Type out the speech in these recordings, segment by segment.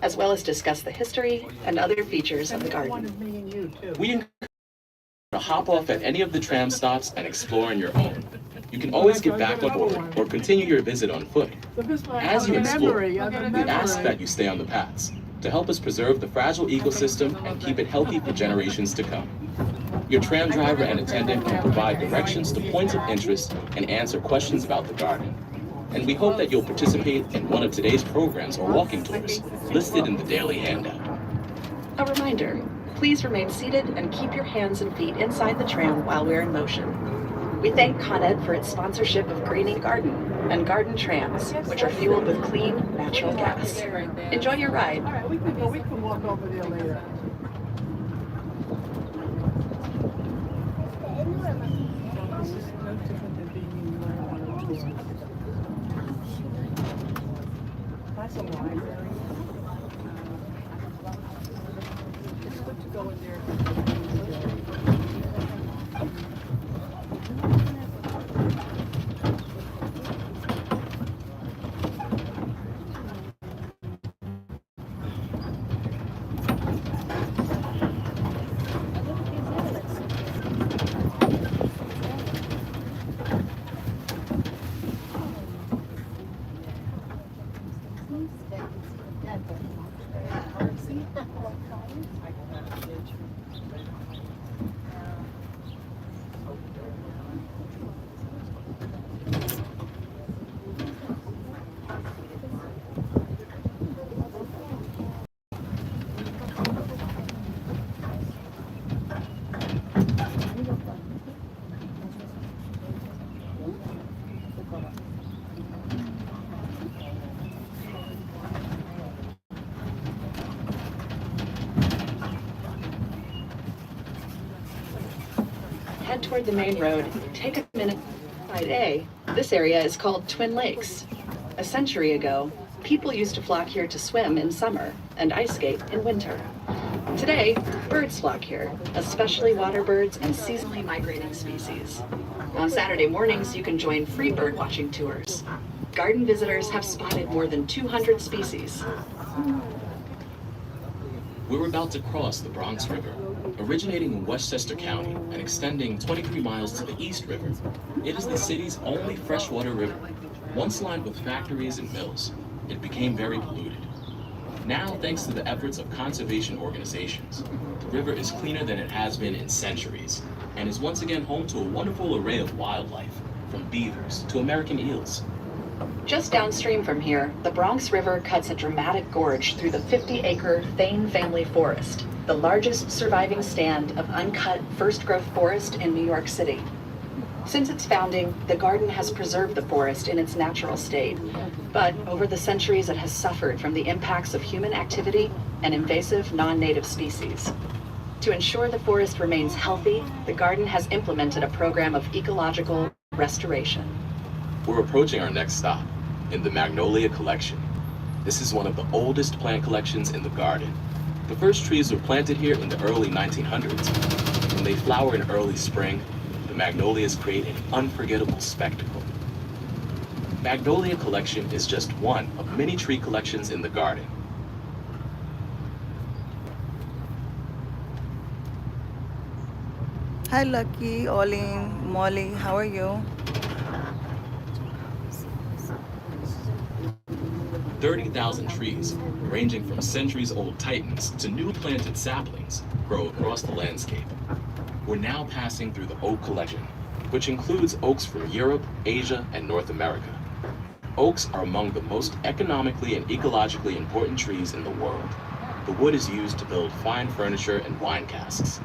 as well as discuss the history and other features of the garden. We encourage you to hop off at any of the tram stops and explore on your own. You can always get back on board or continue your visit on foot. As you explore, we ask that you stay on the paths to help us preserve the fragile ecosystem and keep it healthy for generations to come. Your tram driver and attendant can provide directions to points of interest and answer questions about the garden. And we hope that you'll participate in one of today's programs or walking tours listed in the daily handout. A reminder, please remain seated and keep your hands and feet inside the tram while we're in motion. We thank Con Ed for its sponsorship of Greening Garden and Garden Trams, which are fueled with clean, natural gas. Enjoy your ride. All right, we can walk over there later. That's a library. It's good to go in there. Head toward the main road, take a minute. Side A, this area is called Twin Lakes. A century ago, people used to flock here to swim in summer and ice skate in winter. Today, birds flock here, especially water birds and seasonally migrating species. On Saturday mornings, you can join free bird watching tours. Garden visitors have spotted more than 200 species. We're about to cross the Bronx River, originating in Westchester County and extending 23 miles to the East River. It is the city's only freshwater river. Once lined with factories and mills, it became very polluted. Now, thanks to the efforts of conservation organizations, the river is cleaner than it has been in centuries and is once again home to a wonderful array of wildlife, from beavers to American eels. Just downstream from here, the Bronx River cuts a dramatic gorge through the 50-acre Thane family forest, the largest surviving stand of uncut first-growth forest in New York City. Since its founding, the garden has preserved the forest in its natural state, but over the centuries it has suffered from the impacts of human activity and invasive non-native species. To ensure the forest remains healthy, the garden has implemented a program of ecological restoration. We're approaching our next stop, in the Magnolia Collection. This is one of the oldest plant collections in the garden. The first trees were planted here in the early 1900s. When they flower in early spring, the magnolias create an unforgettable spectacle. Magnolia Collection is just one of many tree collections in the garden. Hi Lucky, Olin, Molly, how are you? 30,000 trees, ranging from centuries-old titans to new planted saplings, grow across the landscape. We're now passing through the oak collection, which includes oaks from Europe, Asia, and North America. Oaks are among the most economically and ecologically important trees in the world. The wood is used to build fine furniture and wine casks.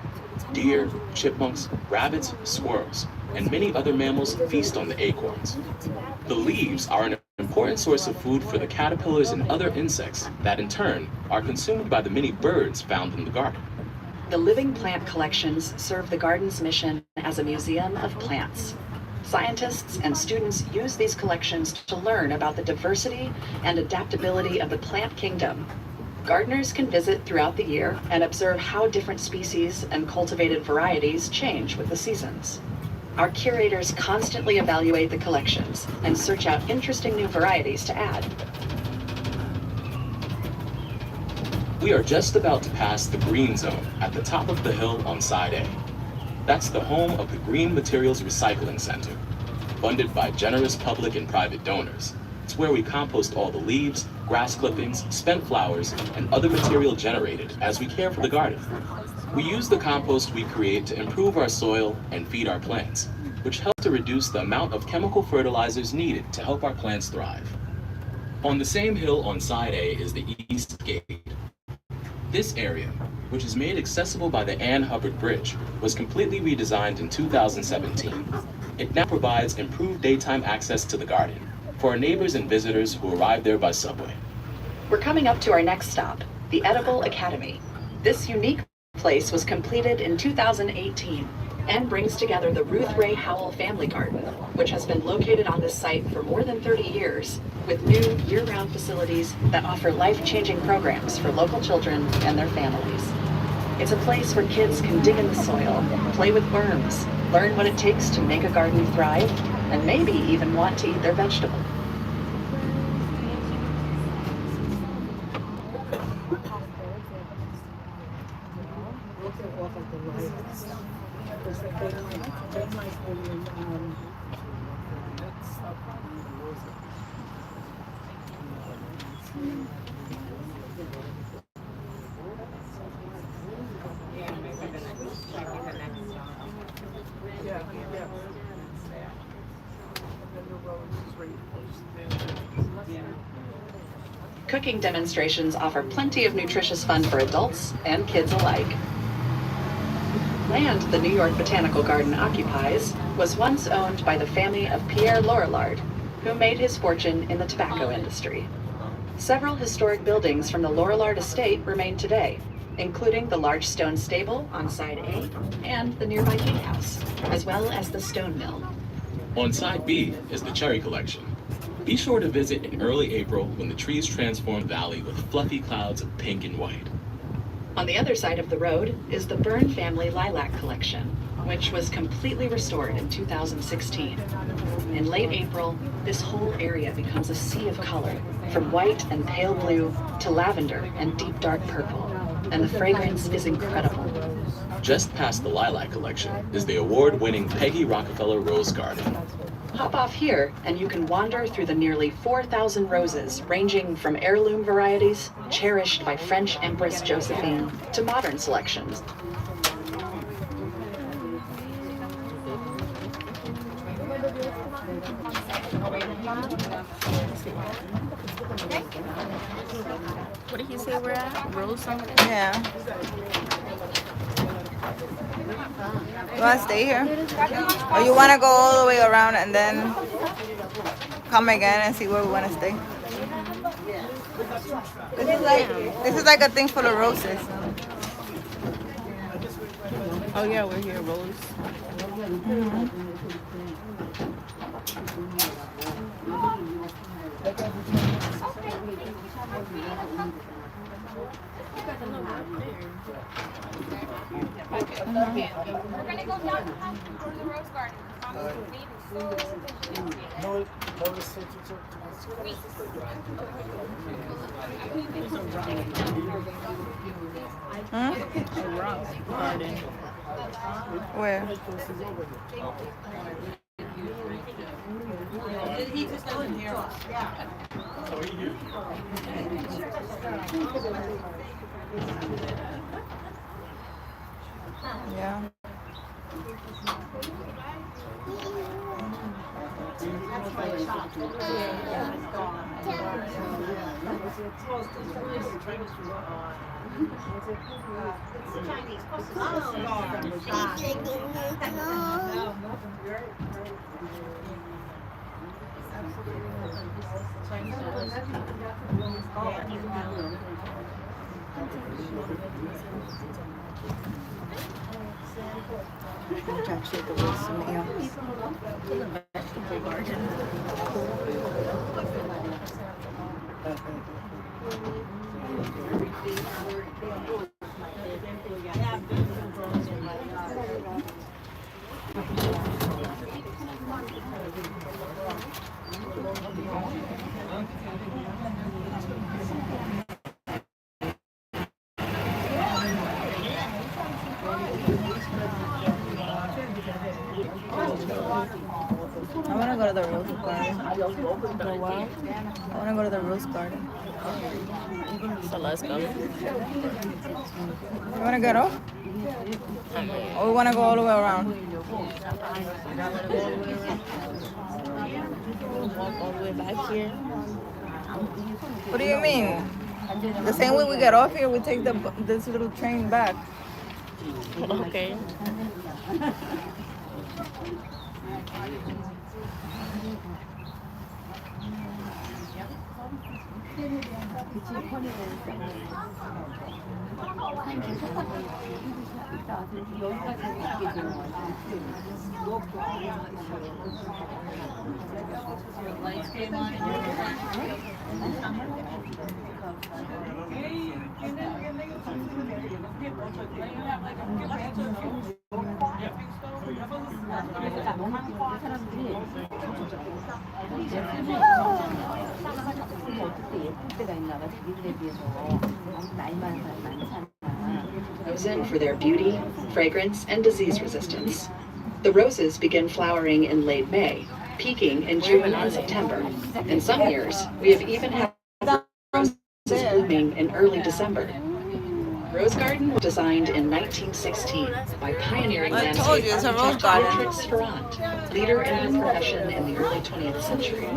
Deer, chipmunks, rabbits, squirrels, and many other mammals feast on the acorns. The leaves are an important source of food for the caterpillars and other insects that in turn are consumed by the many birds found in the garden. The living plant collections serve the garden's mission as a museum of plants. Scientists and students use these collections to learn about the diversity and adaptability of the plant kingdom. Gardeners can visit throughout the year and observe how different species and cultivated varieties change with the seasons. Our curators constantly evaluate the collections and search out interesting new varieties to add. We are just about to pass the green zone at the top of the hill on side A. That's the home of the Green Materials Recycling Center, funded by generous public and private donors. It's where we compost all the leaves, grass clippings, spent flowers, and other material generated as we care for the garden. We use the compost we create to improve our soil and feed our plants, which helps to reduce the amount of chemical fertilizers needed to help our plants thrive. On the same hill on side A is the East Gate. This area, which is made accessible by the Ann Hubbard Bridge, was completely redesigned in 2017. It now provides improved daytime access to the garden for our neighbors and visitors who arrive there by subway. We're coming up to our next stop, the Edible Academy. This unique place was completed in 2018 and brings together the Ruth Ray Howell Family Garden, which has been located on this site for more than 30 years, with new year-round facilities that offer life-changing programs for local children and their families. It's a place where kids can dig in the soil, play with worms, learn what it takes to make a garden thrive, and maybe even want to eat their vegetables. Cooking demonstrations offer plenty of nutritious fun for adults and kids alike. Land the New York Botanical Garden occupies was once owned by the family of Pierre Lorillard, who made his fortune in the tobacco industry. Several historic buildings from the Lorillard estate remain today, including the large stone stable on side A and the nearby gatehouse, as well as the stone mill. On side B is the cherry collection. Be sure to visit in early April when the trees transform the valley with fluffy clouds of pink and white. On the other side of the road is the Byrne family lilac collection, which was completely restored in 2016. In late April, this whole area becomes a sea of color, from white and pale blue to lavender and deep dark purple, and the fragrance is incredible. Just past the lilac collection is the award-winning Peggy Rockefeller Rose Garden. Hop off here and you can wander through the nearly 4,000 roses, ranging from heirloom varieties, cherished by French Empress Josephine, to modern selections. What did he say we're at? Rose something? Yeah. You want to stay here? Or you want to go all the way around and then come again and see where we want to stay? This is like a thing full of roses. Oh yeah, we're here, Rose. We're gonna go down to the rose garden. A rock garden. Where? Yeah. I'm trying to shake away some air. Vegetable garden. the rose garden. The what? I want to go to the rose garden. So let's go. You want to get off? I mean, Or we want to go all the way around? walk all the way back here. What do you mean? The same way we get off here, we take this little train back. Okay. Chosen for their beauty, fragrance, and disease resistance. The roses begin flowering in late May, peaking in June and September. In some years, we have even had roses blooming in early December. Rose Garden was designed in 1916 by pioneering I landscape told you, it's a rose architect garden. Beatrix Ferrand, leader in her profession in the early 20th century.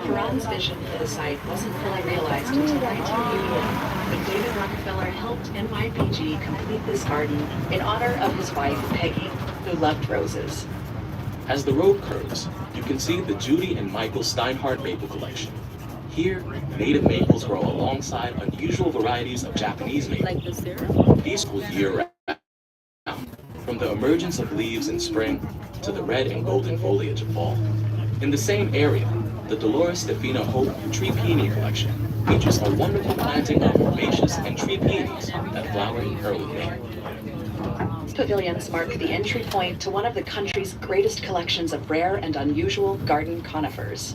Ferrand's vision for the site wasn't fully realized until 1981, when David Rockefeller helped NYPG complete this garden in honor of his wife, Peggy, who loved roses. As the road curves, you can see the Judy and Michael Steinhardt maple collection. Here, native maples grow alongside unusual varieties of Japanese maple. Like the syrup? These grow year-round, from the emergence of leaves in spring to the red and golden foliage of fall. In the same area, the Dolores Stefina Hope Tree Peony collection features a wonderful planting of herbaceous and tree peonies that flower in early May. These pavilions mark the entry point to one of the country's greatest collections of rare and unusual garden conifers.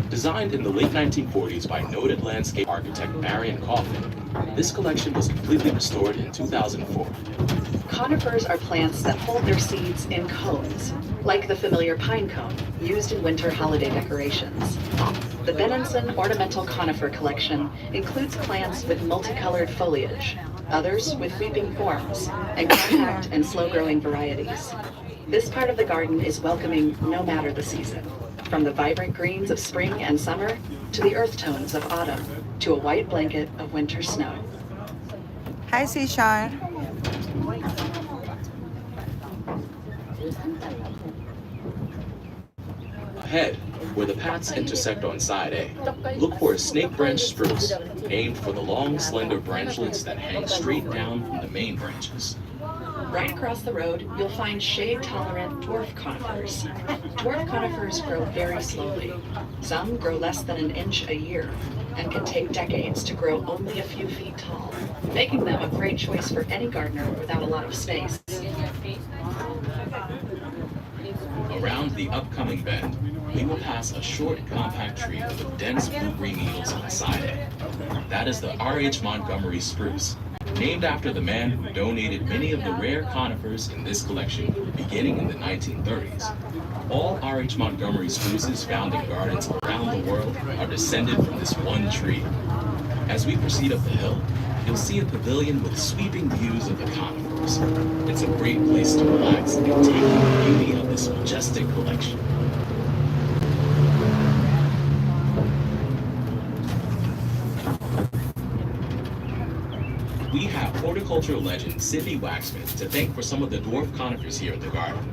Designed in the late 1940s by noted landscape architect Marion Kaufman, this collection was completely restored in 2004. Conifers are plants that hold their seeds in cones, like the familiar pine cone, used in winter holiday decorations. The Benenson Ornamental Conifer Collection includes plants with multicolored foliage, others with weeping forms, and compact and slow-growing varieties. This part of the garden is welcoming no matter the season, from the vibrant greens of spring and summer to the earth tones of autumn to a white blanket of winter snow. Hi, Seashine. Ahead, where the paths intersect on side A, look for a snake branch spruce, named for the long, slender branchlets that hang straight down from the main branches. Right across the road, you'll find shade-tolerant dwarf conifers. Dwarf conifers grow very slowly. Some grow less than an inch a year and can take decades to grow only a few feet tall, making them a great choice for any gardener without a lot of space. Around the upcoming bend, we will pass a short, compact tree with dense blue-green needles on side A. That is the R.H. Montgomery spruce, named after the man who donated many of the rare conifers in this collection beginning in the 1930s. All R.H. Montgomery spruces found in gardens around the world are descended from this one tree. As we proceed up the hill, you'll see a pavilion with sweeping views of the conifers. It's a great place to relax and take in the beauty of this majestic collection. We have horticultural legend Sidney Waxman to thank for some of the dwarf conifers here in the garden.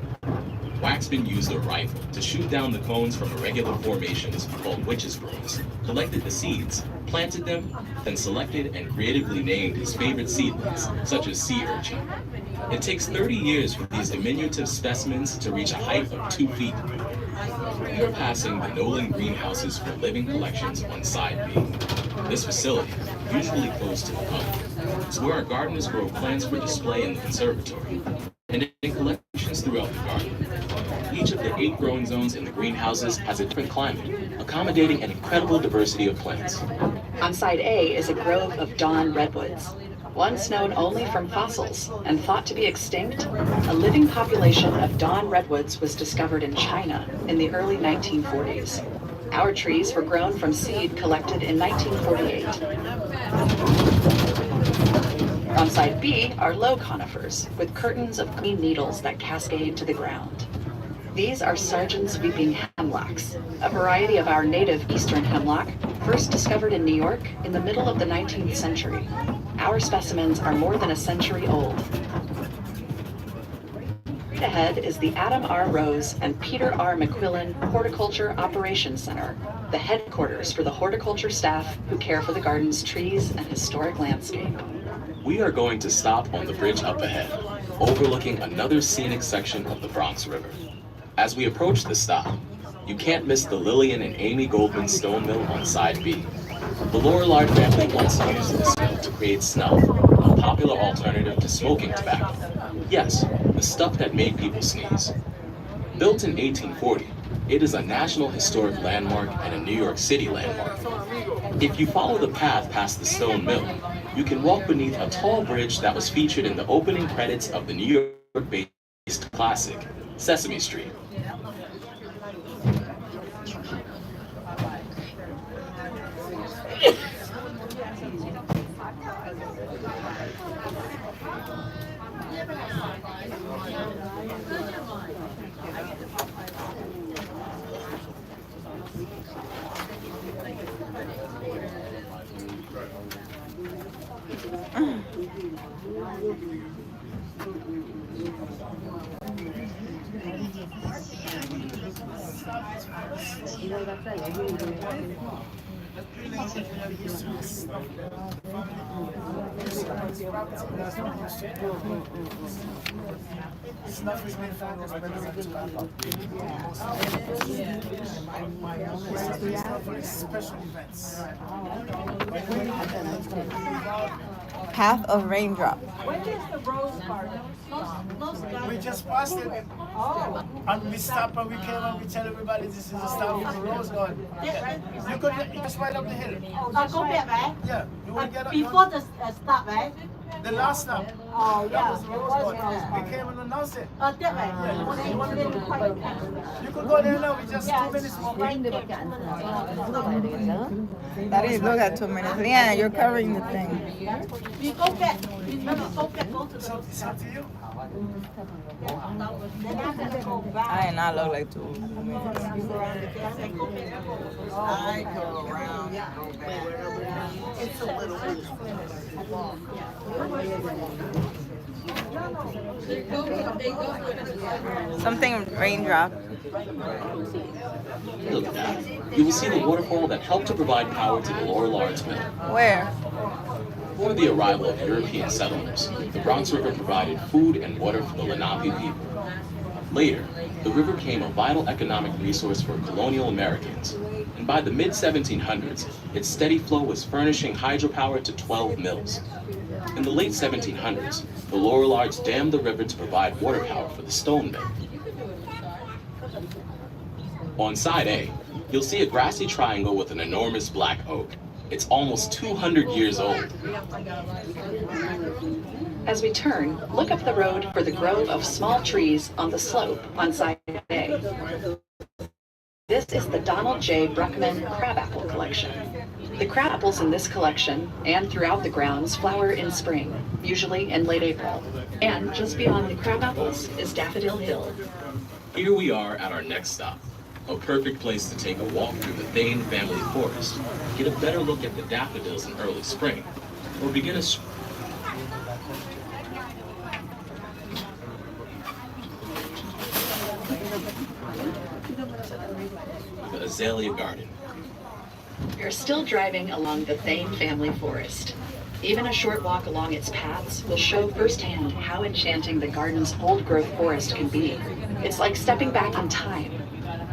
Waxman used a rifle to shoot down the cones from irregular formations called witches' brooms, collected the seeds, planted them, then selected and creatively named his favorite seedlings, such as sea urchin. It takes 30 years for these diminutive specimens to reach a height of 2 feet. We are passing the Nolan greenhouses for living collections on side B. This facility, usually close to the pub, is where our gardeners grow plants for display in the conservatory and in collections throughout the garden. Each of the 8 growing zones in the greenhouses has a different climate, accommodating an incredible diversity of plants. On side A is a grove of dawn redwoods. Once known only from fossils and thought to be extinct, a living population of dawn redwoods was discovered in China in the early 1940s. Our trees were grown from seed collected in 1948. On side B are low conifers, with curtains of green needles that cascade to the ground. These are Sargent's weeping hemlocks, a variety of our native eastern hemlock, first discovered in New York in the middle of the 19th century. Our specimens are more than a century old. Straight ahead is the Adam R. Rose and Peter R. McQuillan Horticulture Operations Center, the headquarters for the horticulture staff who care for the garden's trees and historic landscape. We are going to stop on the bridge up ahead, overlooking another scenic section of the Bronx River. As we approach the stop, you can't miss the Lillian and Amy Goldman stone mill on side B. The Lorillard family once used this mill to create snuff, a popular alternative to smoking tobacco. Yes, the stuff that made people sneeze. Built in 1840, it is a National Historic Landmark and a New York City landmark. If you follow the path past the stone mill, you can walk beneath a tall bridge that was featured in the opening credits of the New York-based classic, Sesame Street. Snuff is made from those special events. Path of Raindrop. When is the rose garden? We just passed it. And we stopped and we came and we tell everybody this is the start of the rose garden. You could just right up the hill. Go back, right? Yeah. You want to get up? Before the stop, right? The last stop. Oh, That yeah. was the rose garden. We came and announced it. That way. You could go there now. We just 2 minutes more. That is, look at 2 minutes. Yeah, you're covering the thing. We go back. Remember, go back, go to the road. It's up to you. Then after that, go I back. did not look like 2 minutes. I go around, go back. It's a little bit. Something raindrop. Look at that. You will see the waterfall that helped to provide power to the Lorillard's mill. Where? Before the arrival of European settlers, the Bronx River provided food and water for the Lenape people. Later, the river became a vital economic resource for colonial Americans, and by the mid-1700s, its steady flow was furnishing hydropower to 12 mills. In the late 1700s, the Lorillards dammed the river to provide water power for the stone mill. On side A, you'll see a grassy triangle with an enormous black oak. It's almost 200 years old. As we turn, look up the road for the grove of small trees on the slope on side A. This is the Donald J. Bruckman crabapple collection. The crabapples in this collection and throughout the grounds flower in spring, usually in late April. And just beyond the crabapples is Daffodil Hill. Here we are at our next stop, a perfect place to take a walk through the Thane family forest, get a better look at the daffodils in early spring, or begin a the azalea garden. We're still driving along the Thane family forest. Even a short walk along its paths will show firsthand how enchanting the garden's old-growth forest can be. It's like stepping back in time.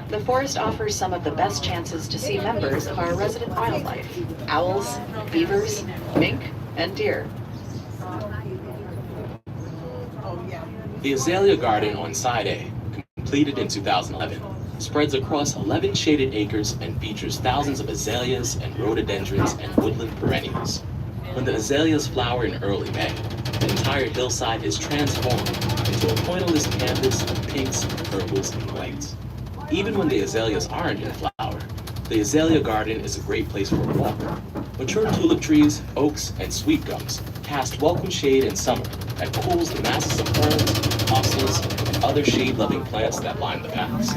The forest offers some of the best chances to see members of our resident wildlife: owls, beavers, mink, and deer. The azalea garden on side A, completed in 2011, spreads across 11 shaded acres and features thousands of azaleas and rhododendrons and woodland perennials. When the azaleas flower in early May, the entire hillside is transformed into a pointillist canvas of pinks, purples, and whites. Even when the azaleas aren't in flower, the azalea garden is a great place for a walk. Mature tulip trees, oaks, and sweet gums cast welcome shade in summer that cools the masses of ferns, hostas, and other shade-loving plants that line the paths.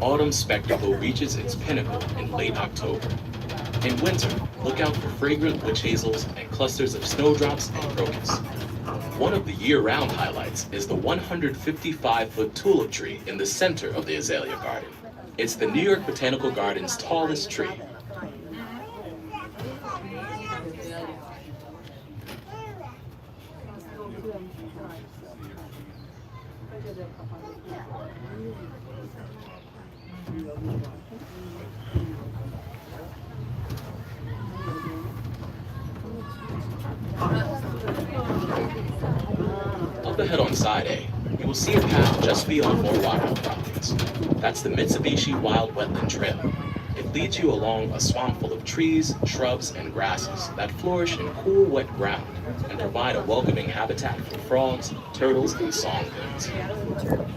Autumn's spectacle reaches its pinnacle in late October. In winter, look out for fragrant witch hazels and clusters of snowdrops and crocus. One of the year-round highlights is the 155-foot tulip tree in the center of the azalea garden. It's the New York Botanical Garden's tallest tree. Up ahead on side A, you will see a path just beyond more wildlife properties. That's the Mitsubishi Wild Wetland Trail. It leads you along a swamp full of trees, shrubs, and grasses that flourish in cool, wet ground and provide a welcoming habitat for frogs, turtles, and songbirds.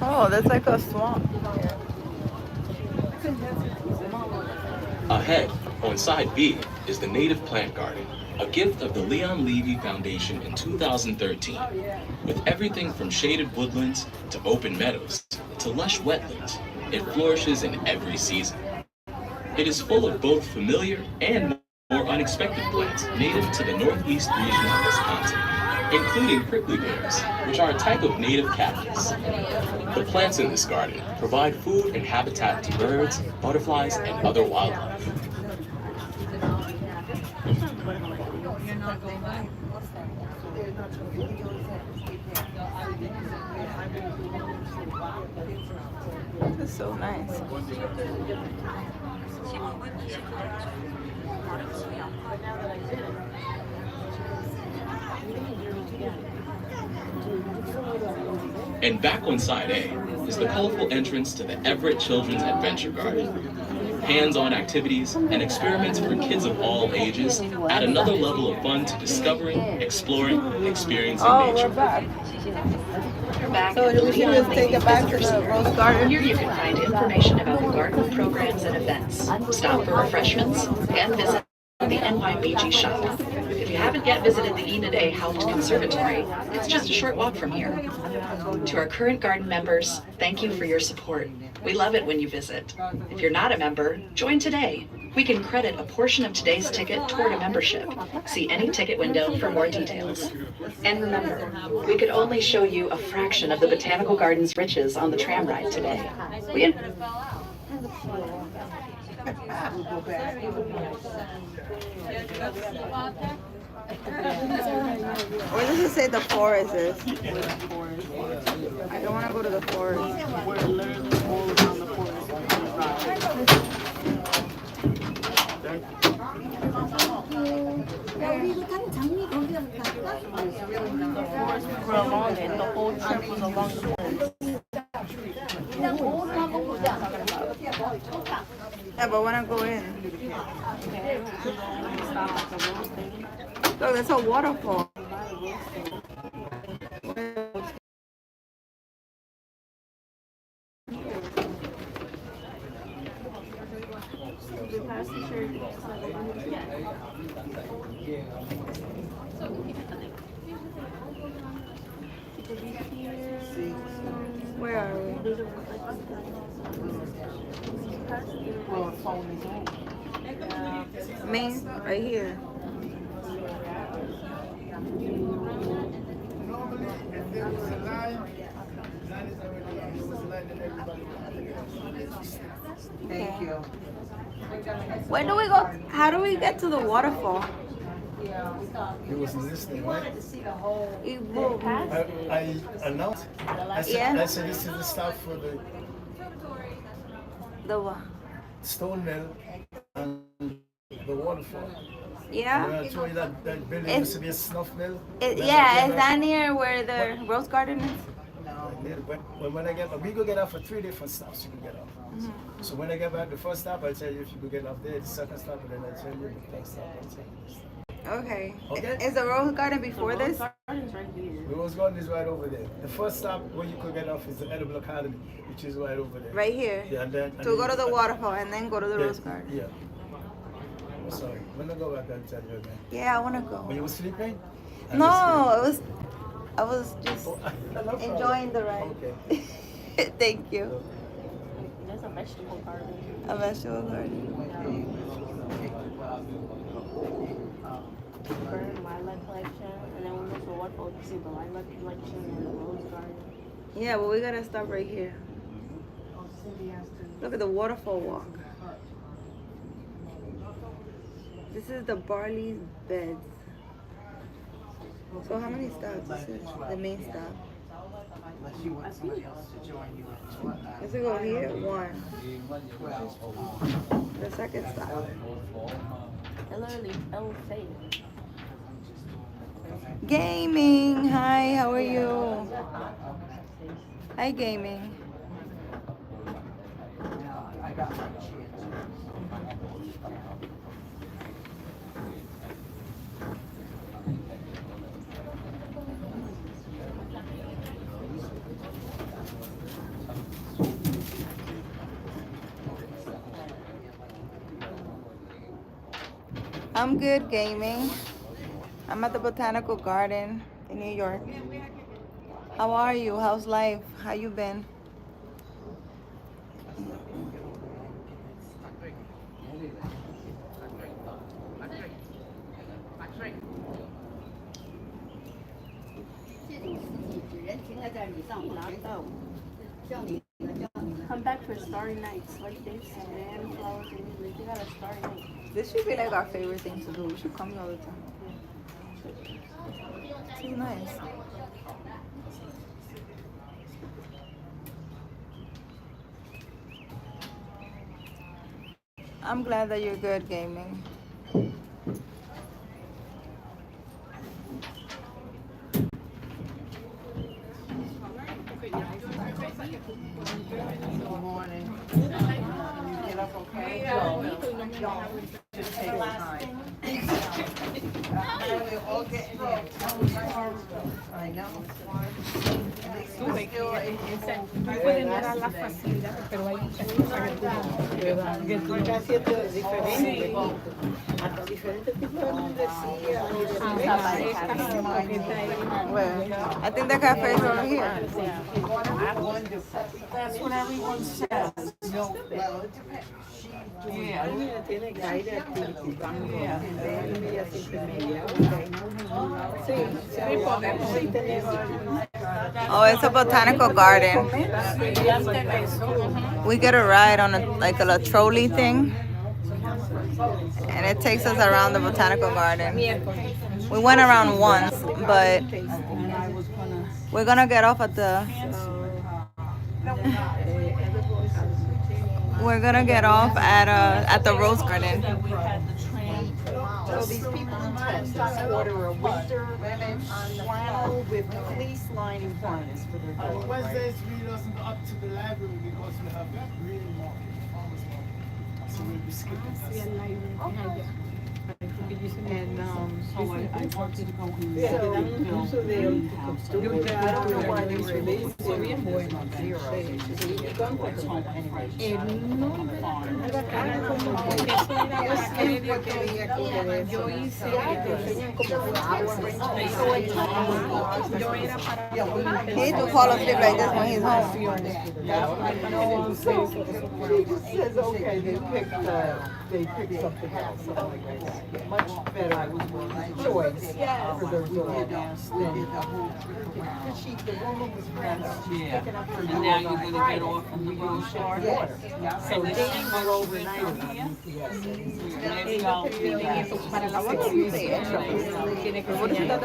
Oh, that's like a swamp. Ahead, on side B, is the Native Plant Garden, a gift of the Leon Levy Foundation in 2013. With everything from shaded woodlands to open meadows to lush wetlands, it flourishes in every season. It is full of both familiar and more unexpected plants native to the northeast region of Wisconsin, including prickly pears, which are a type of native cactus. The plants in this garden provide food and habitat to birds, butterflies, and other wildlife. This is so nice. And back on side A is the colorful entrance to the Everett Children's Adventure Garden. Hands-on activities and experiments for kids of all ages add another level of fun to discovering, exploring, experiencing Oh, nature. we're back. You're back So at the we should Leon just take Levy it back to Visitor the Center. Rose Garden. Here you can find information about the garden programs and events, stop for refreshments, and visit the NYBG shop. If you haven't yet visited the Enid A. Haupt Conservatory, it's just a short walk from here. To our current garden members, thank you for your support. We love it when you visit. If you're not a member, join today. We can credit a portion of today's ticket toward a membership. See any ticket window for more details. And remember, we could only show you a fraction of the Botanical Garden's riches on the tram ride today. Where does it say the forest is? I don't want to go to the forest. We're literally all around the forest. We were along it. The whole trip was along the forest. Yeah, but I want to go in. Look, that's a waterfall. Where are we? Main, right here. Normally, if there was a line, that is already on. There was a line that everybody Thank you. Where do we go? How do we get to the waterfall? He was listening, right? I announced. I said this is the stop for The what? stone mill and the waterfall. Yeah? I told you that building used to be a snuff mill. Yeah, is that near where the rose garden is? When I get, we go get off for 3 different stops you can get off. So when I get back, the first stop I'll tell you if you go get off there, the second stop, and then I'll tell you the third stop I'll tell you. Okay. Okay. Is the rose garden before this? Garden's right here. The Rose Garden is right over there. The first stop where you could get off is the Edible Academy, which is right over there. Right here. Yeah, and then. To go to the waterfall and then go to the Yeah, rose garden. Yeah. Oh, sorry. When I go back and tell you again. Yeah, I want to go. When you were sleeping? No, I was just enjoying the ride. Okay. Thank you. There's a vegetable garden. A vegetable garden. Bird and wildlife collection. And then when we go to the waterfall, you can see the wildlife collection and the rose garden. Yeah, but we gotta stop right here. Look at the waterfall walk. This is the barley beds. So how many stops? This is the main stop. Let's go here. 1. The second stop. El Fay. Gaming. Hi, how are you? Hi, gaming. I'm good, gaming. I'm at the Botanical Garden in New York. How are you? How's life? How you been? Come back for starry nights like this and flowers and music. You got a starry night. This should be like our favorite thing to do. We should come here all the time. It's nice. I'm glad that you're good, gaming. Good morning. You get up okay? Just take your time. We're all getting there. I know. Pueden dar a la facilidad, pero hay muchas cosas que tú estás haciendo diferente. Hasta diferentes tipos de membresía y de Well, I think the cafe is over here. That's what everyone says. No, well, it depends. Yeah. tiene guide activity. Yeah. Ella siempre media. Sí, podemos sí tener. Oh, it's a botanical garden. We get a ride on a trolley thing, and it takes us around the botanical garden. We went around once, but we're gonna get off at the. We're gonna get off at the rose garden. So these people in Texas order a winter flannel with fleece lining harness for their On dogs. Wednesdays, we doesn't go up to the library because we have green market, farmers market. So we'll be skipping that. And so I wanted to go in Te there. dan un curso de horticultura. I don't know why they were Fue bien bueno. zero. ¿Y cuánto? No, Era cara como porque eso era para que yo hice, te enseñan cómo yo era para He needs to fall asleep like this when he's home. She just says, okay, they picked something else. Much better choice for their dogs than the woman was picking up her And now you're gonna get off from the road short. So they were overnight on UPS. Maybe I'll be back. para la tiene que enseñar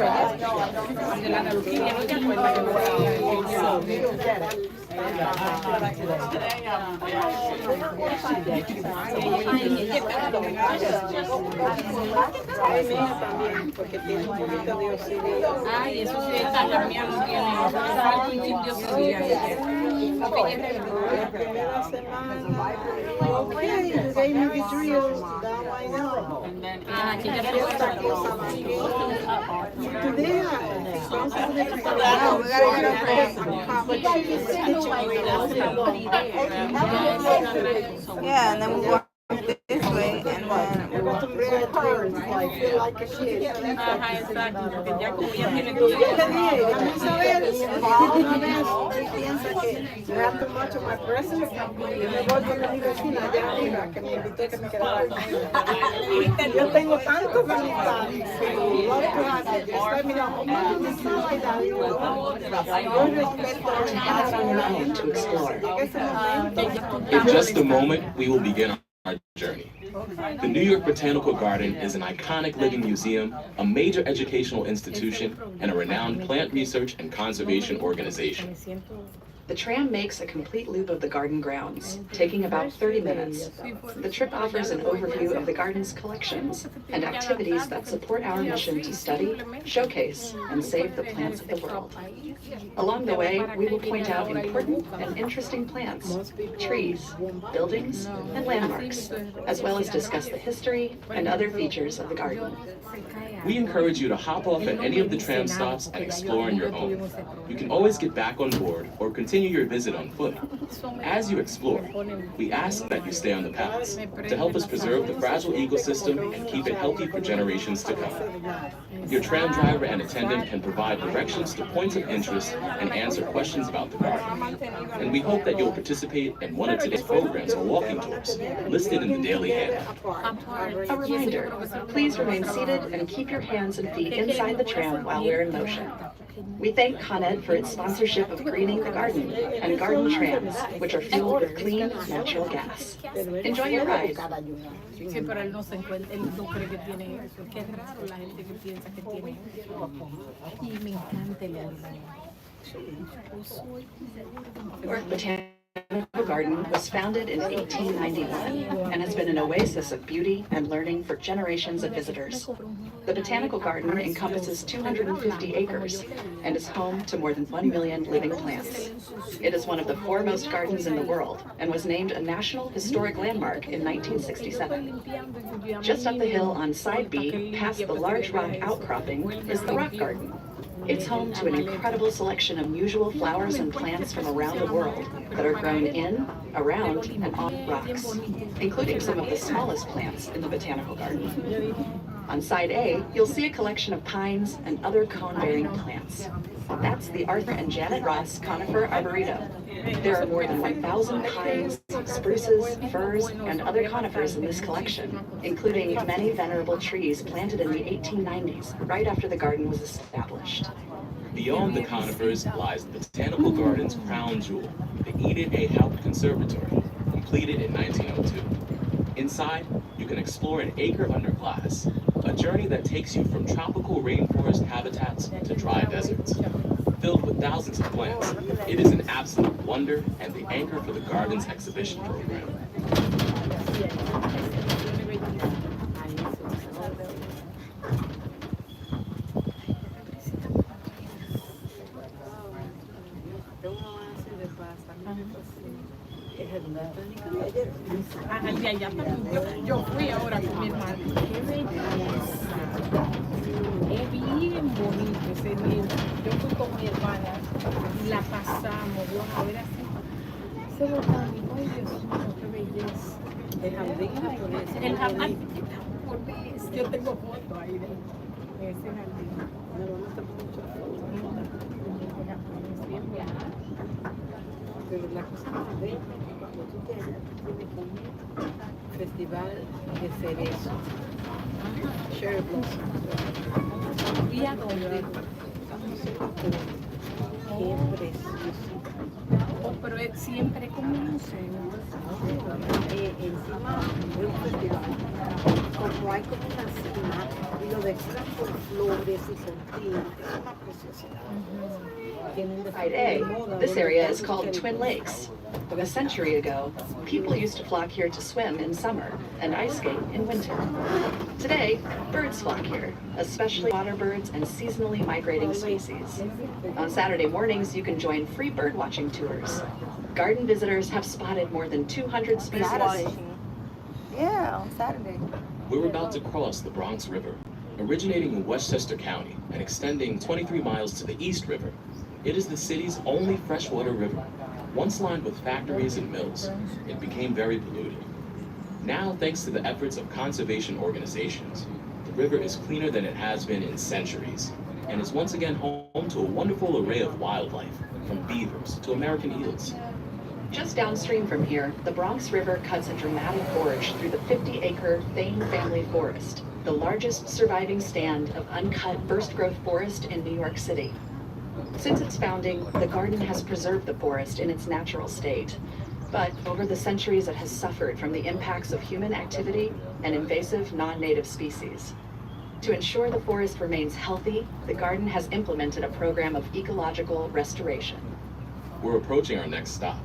de la neuroquímica, no te acuerdas que So you don't get it. también, porque tiene un poquito de oxidio. Ay, eso sí está cambiando, tiene un principio de La primera semana, okay, you gave me the drills, now I know. And then Esta cosa más que today, Yeah, and then we walk this way, and then we walk I feel like a kid. Ajá, exacto, porque ya como ya tiene Yo le dije, vamos a ver, una vez piensa que you have too much of my presence, yo me voy con mi vecina allá arriba que me invitó que me quedara con ella. Yo tengo tantos amistades, love to have you. Just let me know, oh, mi salida, yo respeto To explore. en ese momento. In just a moment, we will begin our journey. The New York Botanical Garden is an iconic living museum, a major educational institution, and a renowned plant research and conservation organization. The tram makes a complete loop of the garden grounds, taking about 30 minutes. The trip offers an overview of the garden's collections and activities that support our mission to study, showcase, and save the plants of the world. Along the way, we will point out important and interesting plants, trees, buildings, and landmarks, as well as discuss the history and other features of the garden. We encourage you to hop off at any of the tram stops and explore on your own. You can always get back on board or continue your visit on foot. As you explore, we ask that you stay on the paths to help us preserve the fragile ecosystem and keep it healthy for generations to come. Your tram driver and attendant can provide directions to points of interest and answer questions about the garden. And we hope that you'll participate in one of today's programs or walking tours listed in the daily handout. A reminder, please remain seated and keep your hands and feet inside the tram while we're in motion. We thank Con Ed for its sponsorship of greening the garden and garden trams, which are fueled with clean, natural gas. Enjoy your ride. Sí, pero él no se encuentra, él no cree que tiene eso. Qué raro la gente que piensa que tiene eso. Y me encanta el animal. York Botanical Garden was founded in 1891 and has been an oasis of beauty and learning for generations of visitors. The Botanical Garden encompasses 250 acres and is home to more than 1 million living plants. It is one of the foremost gardens in the world and was named a National Historic Landmark in 1967. Just up the hill on Side B, past the large rock outcropping, is the Rock Garden. It's home to an incredible selection of unusual flowers and plants from around the world that are grown in, around, and on rocks, including some of the smallest plants in the Botanical Garden. On Side A, you'll see a collection of pines and other cone-bearing plants. That's the Arthur and Janet Ross Conifer Arboretum. There are more than 1,000 pines, spruces, firs, and other conifers in this collection, including many venerable trees planted in the 1890s, right after the garden was established. Beyond the conifers lies the Botanical Garden's crown jewel, the Edith A. Haupt Conservatory, completed in 1902. Inside, you can explore an acre under glass, a journey that takes you from tropical rainforest habitats to dry deserts. Filled with thousands of plants, it is an absolute wonder and the anchor for the garden's exhibition program. Yo fui ahora con mi hermano. Qué belleza. Es bien bonito ese día. Yo fui con mi hermana. La pasamos. Vamos a ver así. Ese botánico. Ay, Dios mío, qué belleza. El jardín japonés. El jardín japonés. Yo tengo fotos ahí de ese jardín. Me gusta mucho. Pero la cosa más bella cuando tú te tienes que ir festival de cerezo, cherry blossom. ¿Y a dónde? Qué precioso. Oh, pero es siempre como un museo. Encima de un festival, como hay como una cima, y Pero de por flores y sentidos, es una preciosidad. Side A, this area is called Twin Lakes. A century ago, people used to flock here to swim in summer and ice skate in winter. Today, birds flock here, especially water birds and seasonally migrating species. On Saturday mornings, you can join free bird watching tours. Garden visitors have spotted more than 200 species. Yeah, on Saturday. We're about to cross the Bronx River, originating in Westchester County and extending 23 miles to the East River. It is the city's only freshwater river. Once lined with factories and mills, it became very polluted. Now, thanks to the efforts of conservation organizations, the river is cleaner than it has been in centuries, and is once again home to a wonderful array of wildlife, from beavers to American eels. Just downstream from here, the Bronx River cuts a dramatic gorge through the 50-acre Thane family forest, the largest surviving stand of uncut first-growth forest in New York City. Since its founding, the garden has preserved the forest in its natural state. But over the centuries, it has suffered from the impacts of human activity and invasive non-native species. To ensure the forest remains healthy, the garden has implemented a program of ecological restoration. We're approaching our next stop,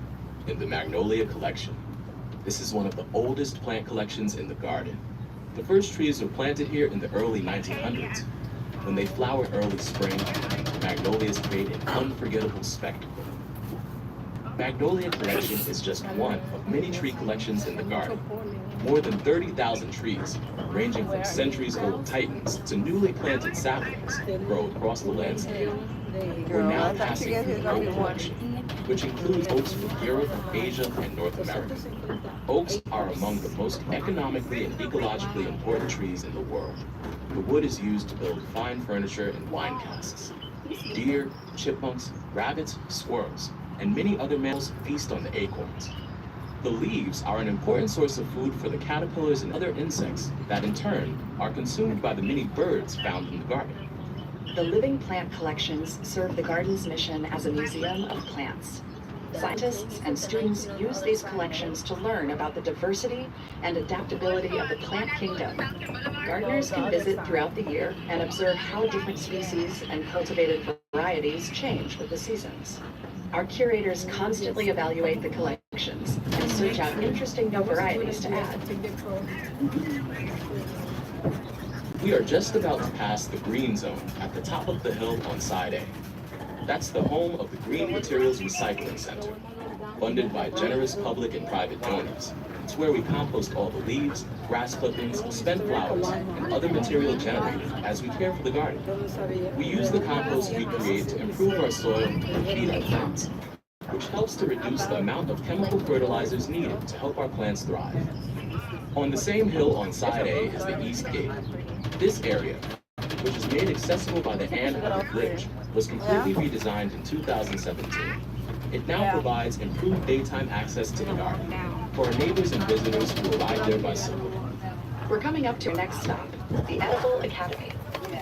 in the Magnolia Collection. This is one of the oldest plant collections in the garden. The first trees were planted here in the early 1900s. When they flower early spring, magnolias create an unforgettable spectacle. Magnolia Collection is just one of many tree collections in the garden. More than 30,000 trees, ranging from centuries-old titans to newly planted saplings, grow across the landscape. We're now passing through the oak collection, which includes oaks from Europe, Asia, and North America. Oaks are among the most economically and ecologically important trees in the world. The wood is used to build fine furniture and wine casks. Deer, chipmunks, rabbits, squirrels, and many other mammals feast on the acorns. The leaves are an important source of food for the caterpillars and other insects that in turn are consumed by the many birds found in the garden. The living plant collections serve the garden's mission as a museum of plants. Scientists and students use these collections to learn about the diversity and adaptability of the plant kingdom. Gardeners can visit throughout the year and observe how different species and cultivated varieties change with the seasons. Our curators constantly evaluate the collections and search out interesting new varieties to add. We are just about to pass the green zone at the top of the hill on side A. That's the home of the Green Materials Recycling Center, funded by generous public and private donors. It's where we compost all the leaves, grass clippings, spent flowers, and other material generated as we care for the garden. We use the compost we create to improve our soil and feed our plants, which helps to reduce the amount of chemical fertilizers needed to help our plants thrive. On the same hill on side A is the East Gate. This area, which is made accessible by the Ann Arbor Bridge, was completely redesigned in 2017. It now provides improved daytime access to the garden for our neighbors and visitors who arrive there by subway. We're coming up to our next stop, the Edible Academy.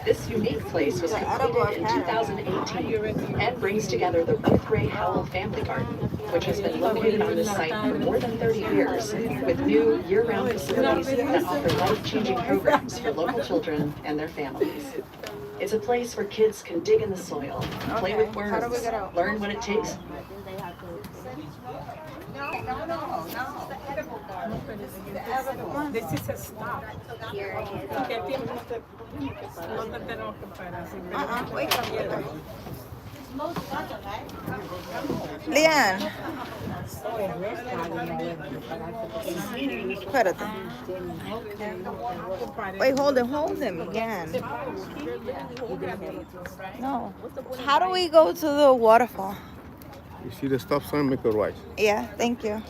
This unique place was completed in 2018 and brings together the Ruth Ray Howell Family Garden, which has been located on this site for more than 30 years, with new year-round facilities that offer life-changing programs for local children and their families. It's a place where kids can dig in the soil, play with worms, learn what it takes. This is a stop. ¿Qué tiempo no te tenemos que parar? Leanne. Espérate. Wait, hold him again. No. How do we go to the waterfall? You see the stop sign, make a right. Yeah, thank you.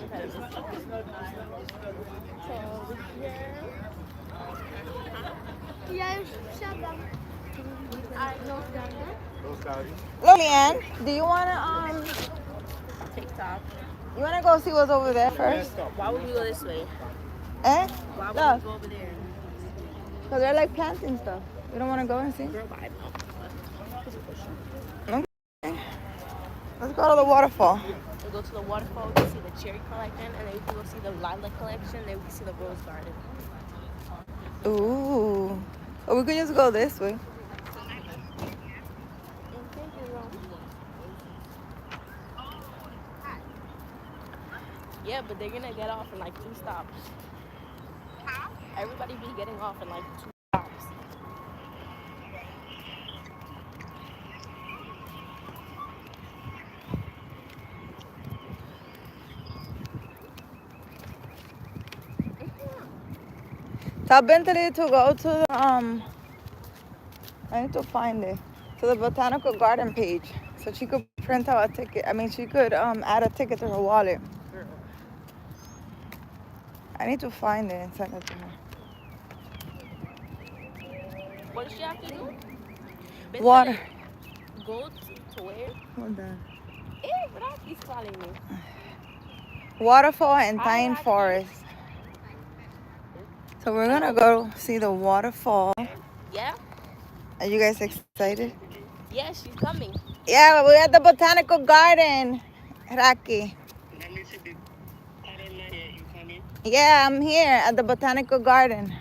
Lilian, do you wanna TikTok. you wanna go see what's over there first? Why would we go this way? Eh? Why would Look, we go over there? because they're like planting stuff. You don't wanna go and see? Girl, bye. Okay. Let's go to the waterfall. We'll go to the waterfall, we can see the cherry collection, and then we can go see the lilac collection, then we can see the rose garden. Ooh. Or we could just go this way. Yeah, but they're gonna get off in like 2 stops. Everybody be getting off in like 2 stops. Tell Bentley to go to the, I need to find it, to the Botanical Garden page so she could print out a ticket. I mean, she could add a ticket to her wallet. I need to find it and send it to her. What does she have to do? Water. Go to where? Hold on. He's calling me. Waterfall and Pine Forest. So we're gonna go see the waterfall. Yeah? Are you guys excited? Yeah, she's coming. Yeah, we're at the Botanical Garden, Raki. Yeah, I'm here at the Botanical Garden.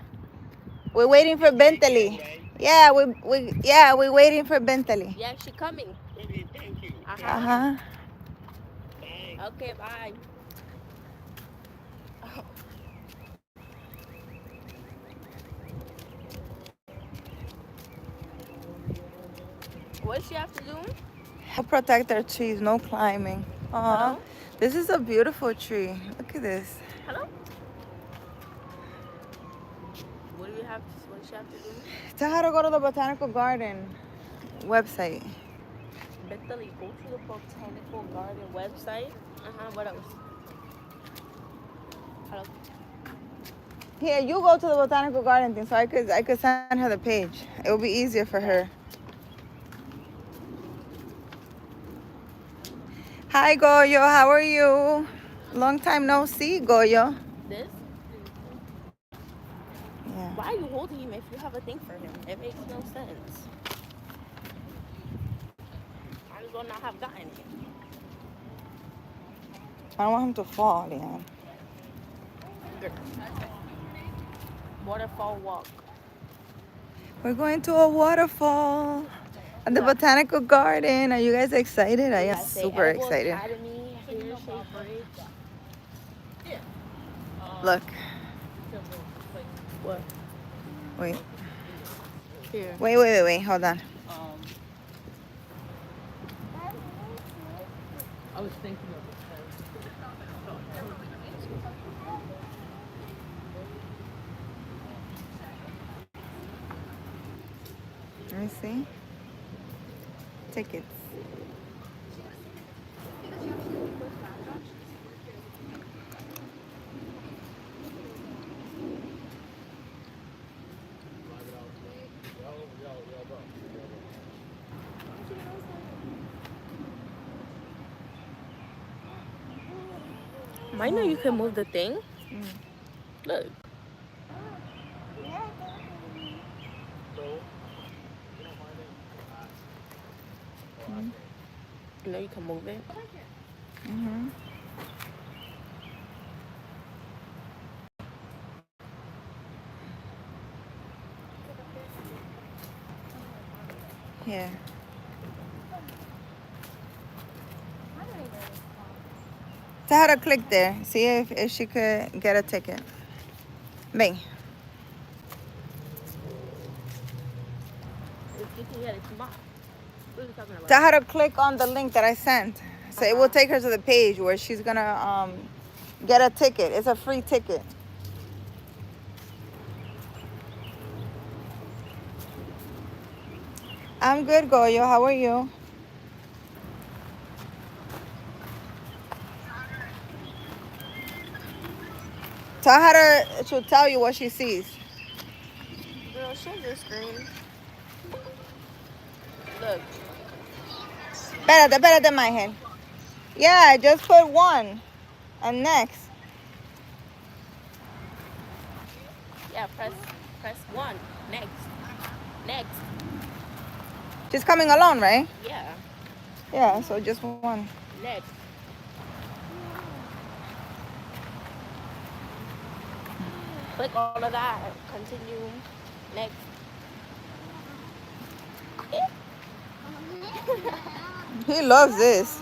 We're waiting for Bentley. Yeah, we're waiting for Bentley. Yeah, she's coming. Uh-huh. Okay, bye. What does she have to do? Help protect our trees, no climbing. Aw, this is a beautiful tree. Look at this. Hello? What does she have to do? Tell her to go to the Botanical Garden website. Bethany, go to the Botanical Garden website. What else? Hello? Here, you go to the Botanical Garden thing so I could send her the page. It will be easier for her. Hi, Goyo. How are you? Long time no see, Goyo. This? Yeah. Why are you holding him if you have a thing for him? It makes no sense. I just would not have gotten it. I don't want him to fall, Leanne. Waterfall walk. We're going to a waterfall at the Botanical Garden. Are you guys excited? I am super excited. Academy, Look. What? Wait. Here. Wait. Hold on. I was thinking of Let me see. Tickets. I know you can move the thing. Look. You know you can move it. Here. Tell her to click there. See if she could get a ticket. Ven. Tell her to click on the link that I sent. So it will take her to the page where she's gonna get a ticket. It's a free ticket. I'm good, Goyo. How are you? Tell her to tell you what she sees. Girl, share your screen. Look. Espérate, my head. Yeah, just put one. And next. Yeah, press 1. Next. She's coming alone, right? Yeah. Yeah, so just one. Next. Click all of that. Continue. Next. He loves this.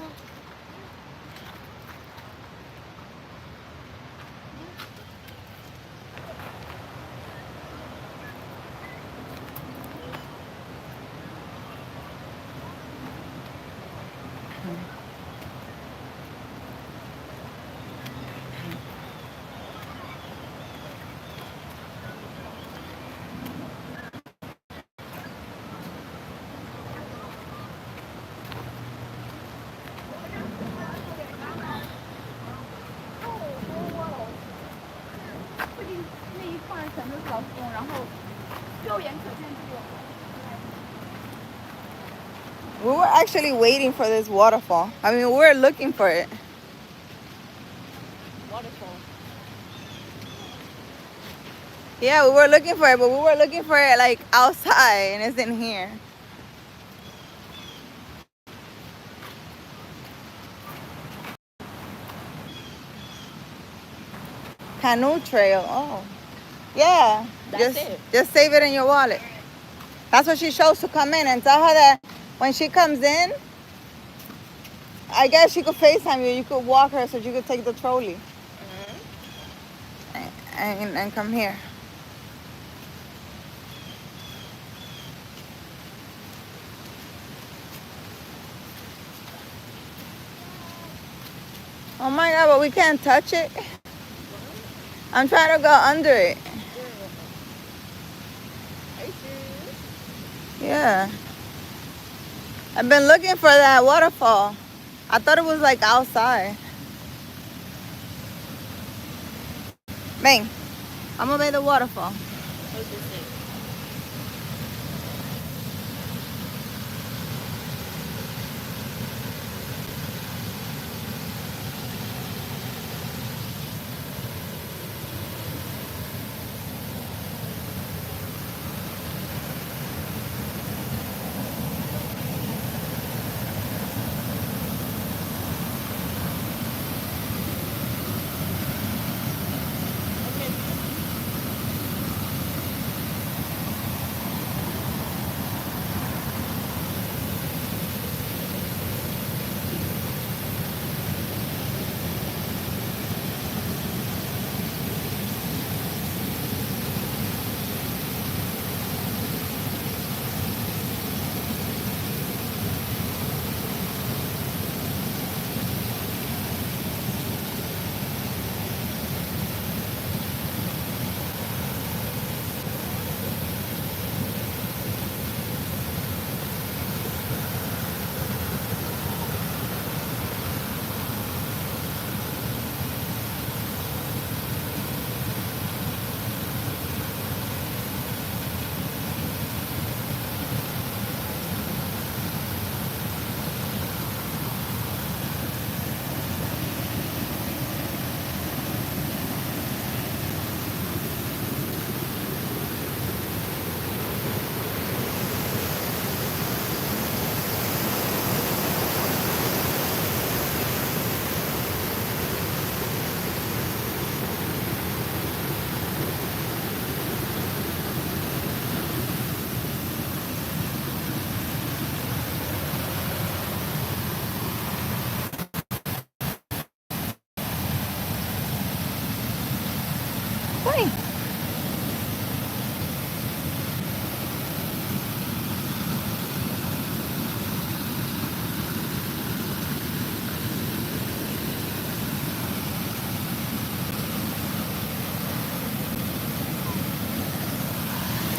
We were actually waiting for this waterfall. I mean, we were looking for it. Waterfall. Yeah, we were looking for it, but we were looking for it like outside, and it's in here. Canoe trail. Oh, yeah. Just save it in your wallet. That's what she shows to come in, and tell her that when she comes in, I guess she could FaceTime you. You could walk her so you could take the trolley and come here. Oh my God, but we can't touch it. I'm trying to go under it. Yeah. I've been looking for that waterfall. I thought it was like outside. Bang. I'm gonna make the waterfall. Fine.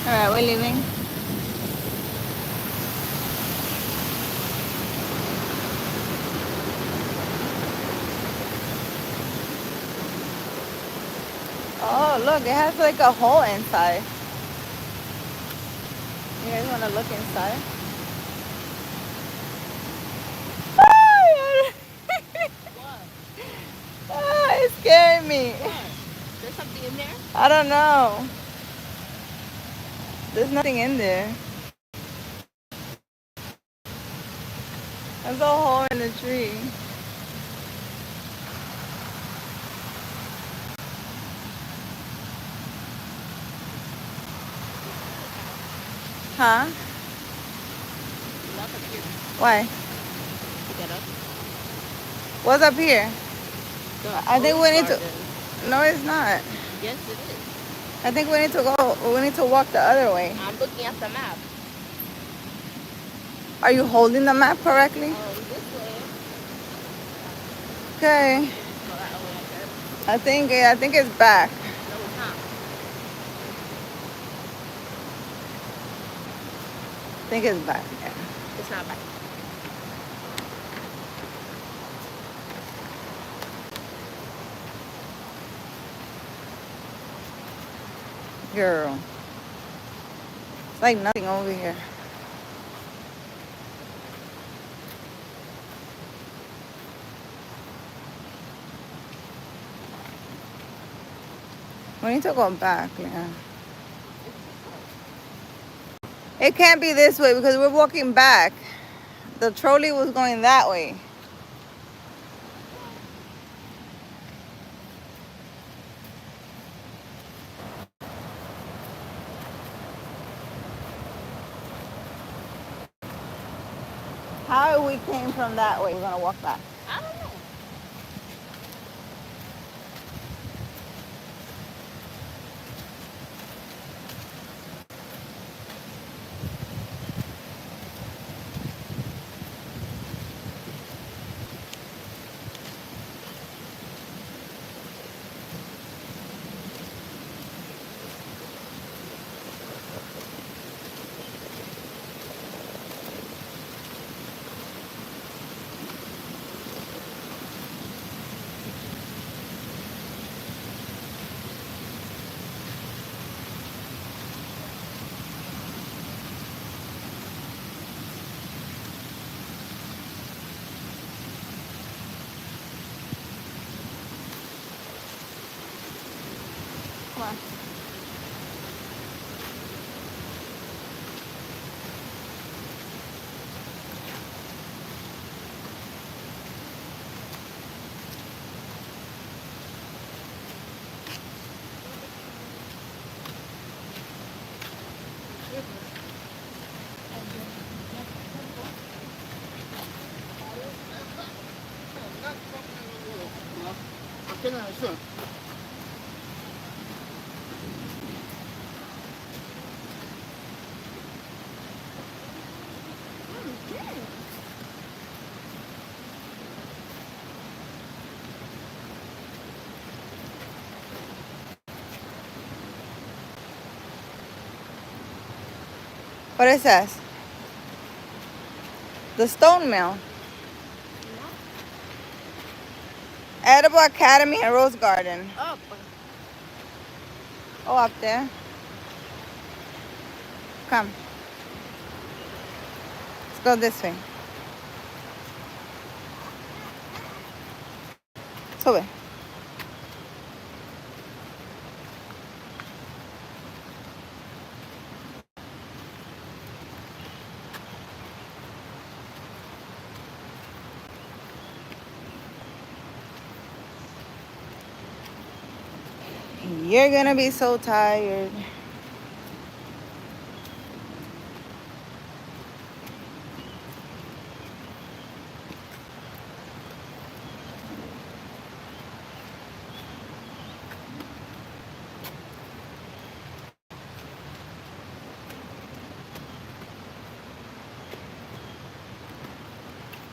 All right, we're leaving. Oh, look, it has like a hole inside. You guys want to look inside? Oh, it scared me. There's something in there? I don't know. There's nothing in there. There's a hole in the tree. Huh? Why? Get up. What's up here? I think we need to. Garden. No, it's not. Yes, it is. I think we need to go. We need to walk the other way. I'm looking at the map. Are you holding the map correctly? This way. Okay. Go that way, I guess. I think it's back. No, it's not. I think it's back. Yeah. It's not back. Girl. It's like nothing over here. We need to go back, yeah. It can't be this way because we're walking back. The trolley was going that way. How we came from that way? We're gonna walk back. I don't know. Come on. What it says? The Stone Mill. Edible Academy and Rose Garden. Up. Oh, up there. Come. Let's go this way. Sube. You're gonna be so tired.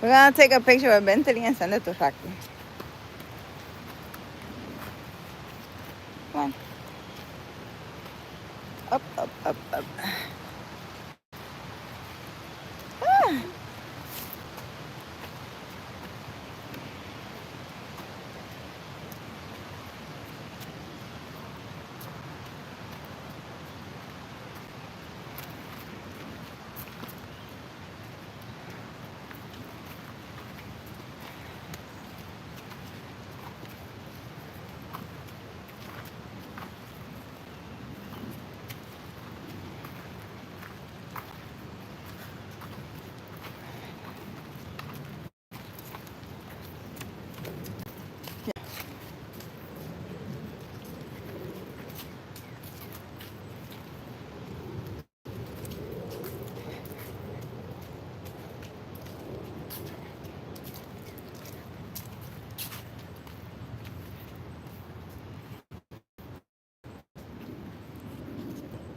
We're gonna take a picture of Bentley and send it to Rocky. Come on. Up, up, up, up. Ah.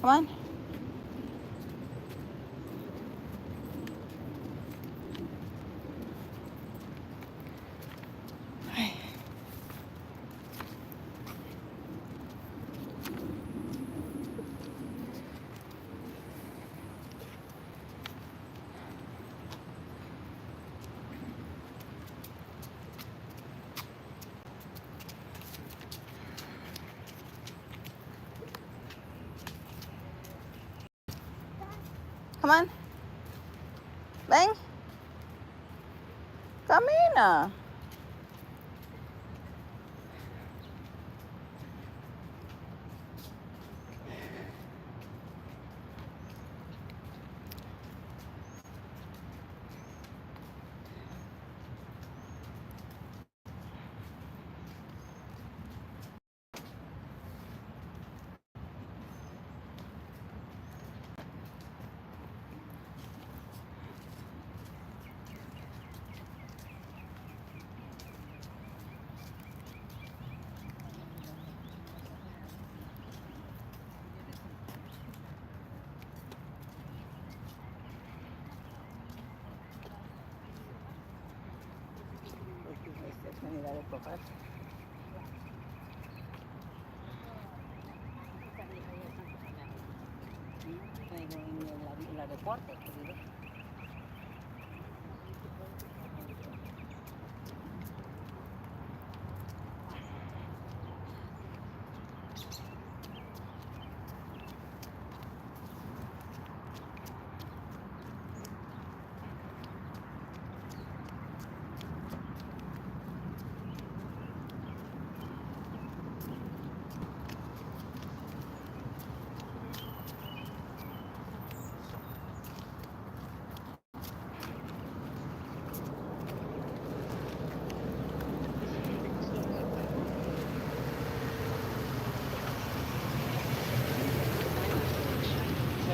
Come on. Come on. Ven. Camina.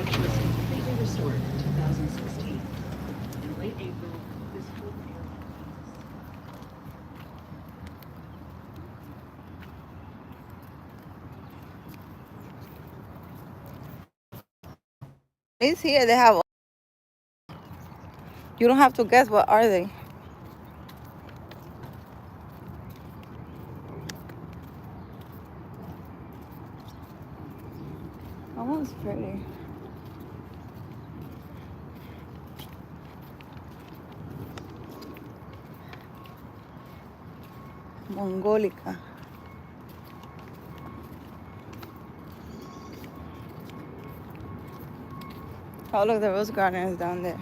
which was completely restored in 2016. In late April, this whole area. It's here. They have. You don't have to guess what are they. That one's pretty. Mongolica. Oh, look, the rose garden is down there.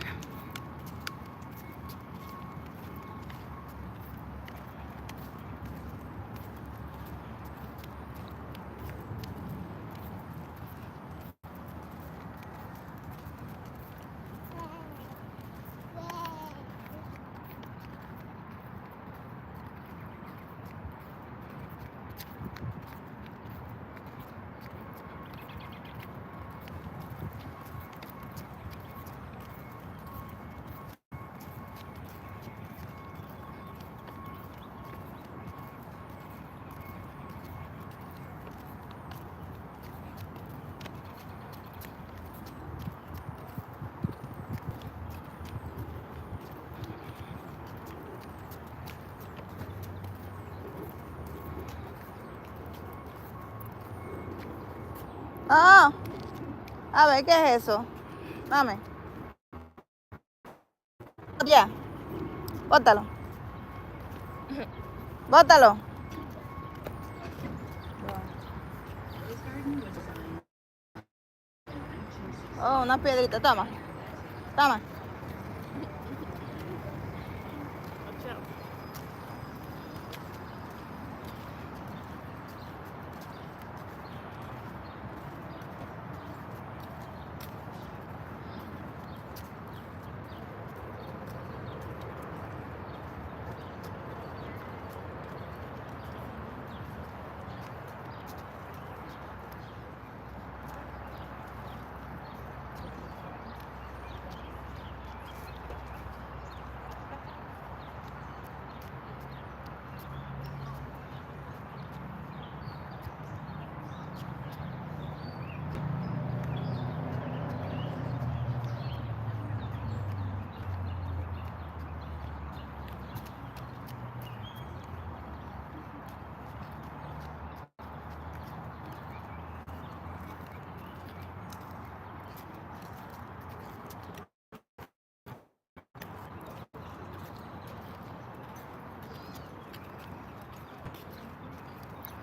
Ah, a ver, ¿qué es eso? Dame. Ya, bótalo. Bótalo. Oh, una piedrita, toma. Toma.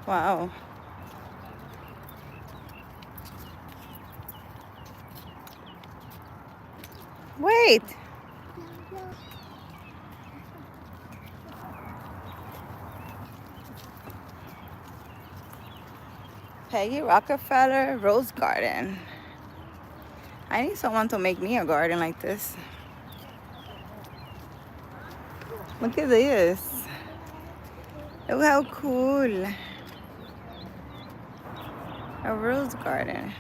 Wow. Wait. Peggy Rockefeller Rose Garden. I need someone to make me a garden like this. Look at this. Look how cool. A rose garden.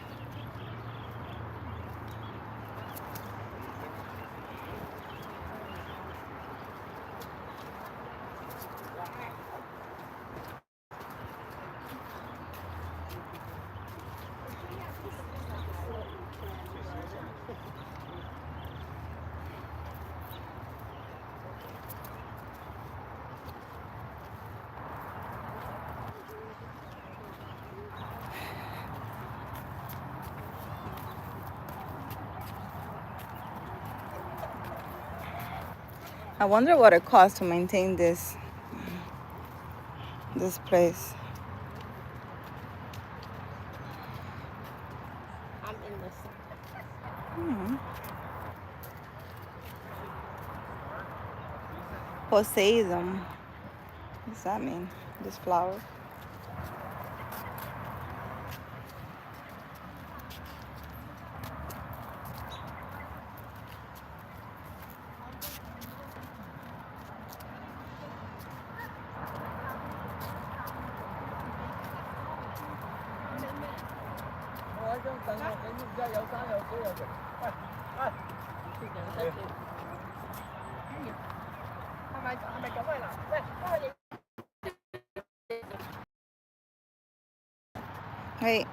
I wonder what it costs to maintain this place. I'm in this. Poseidon. What does that mean? This flower? Hey.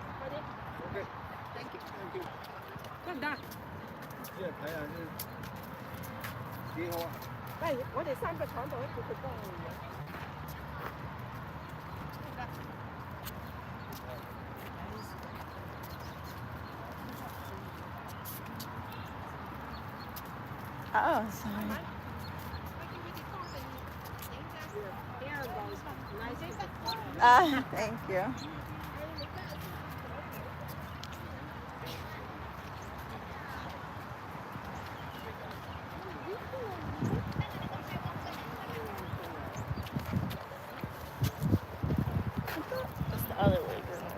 Oh, sorry. Thank you. It's the other way, girl.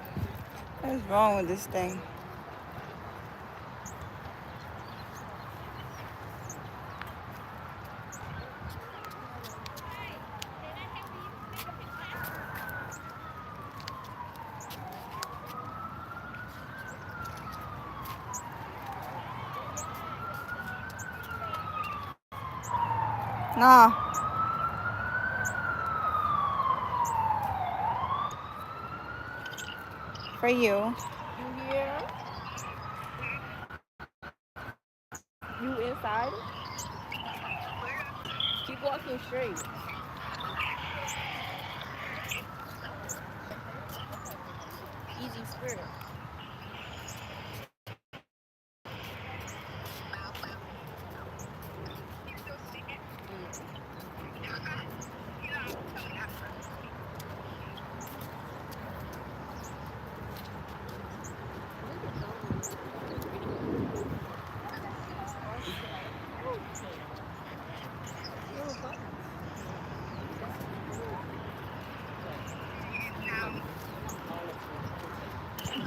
What's wrong with this thing? No. For you. You here? You inside? Keep walking straight. Easy spirit.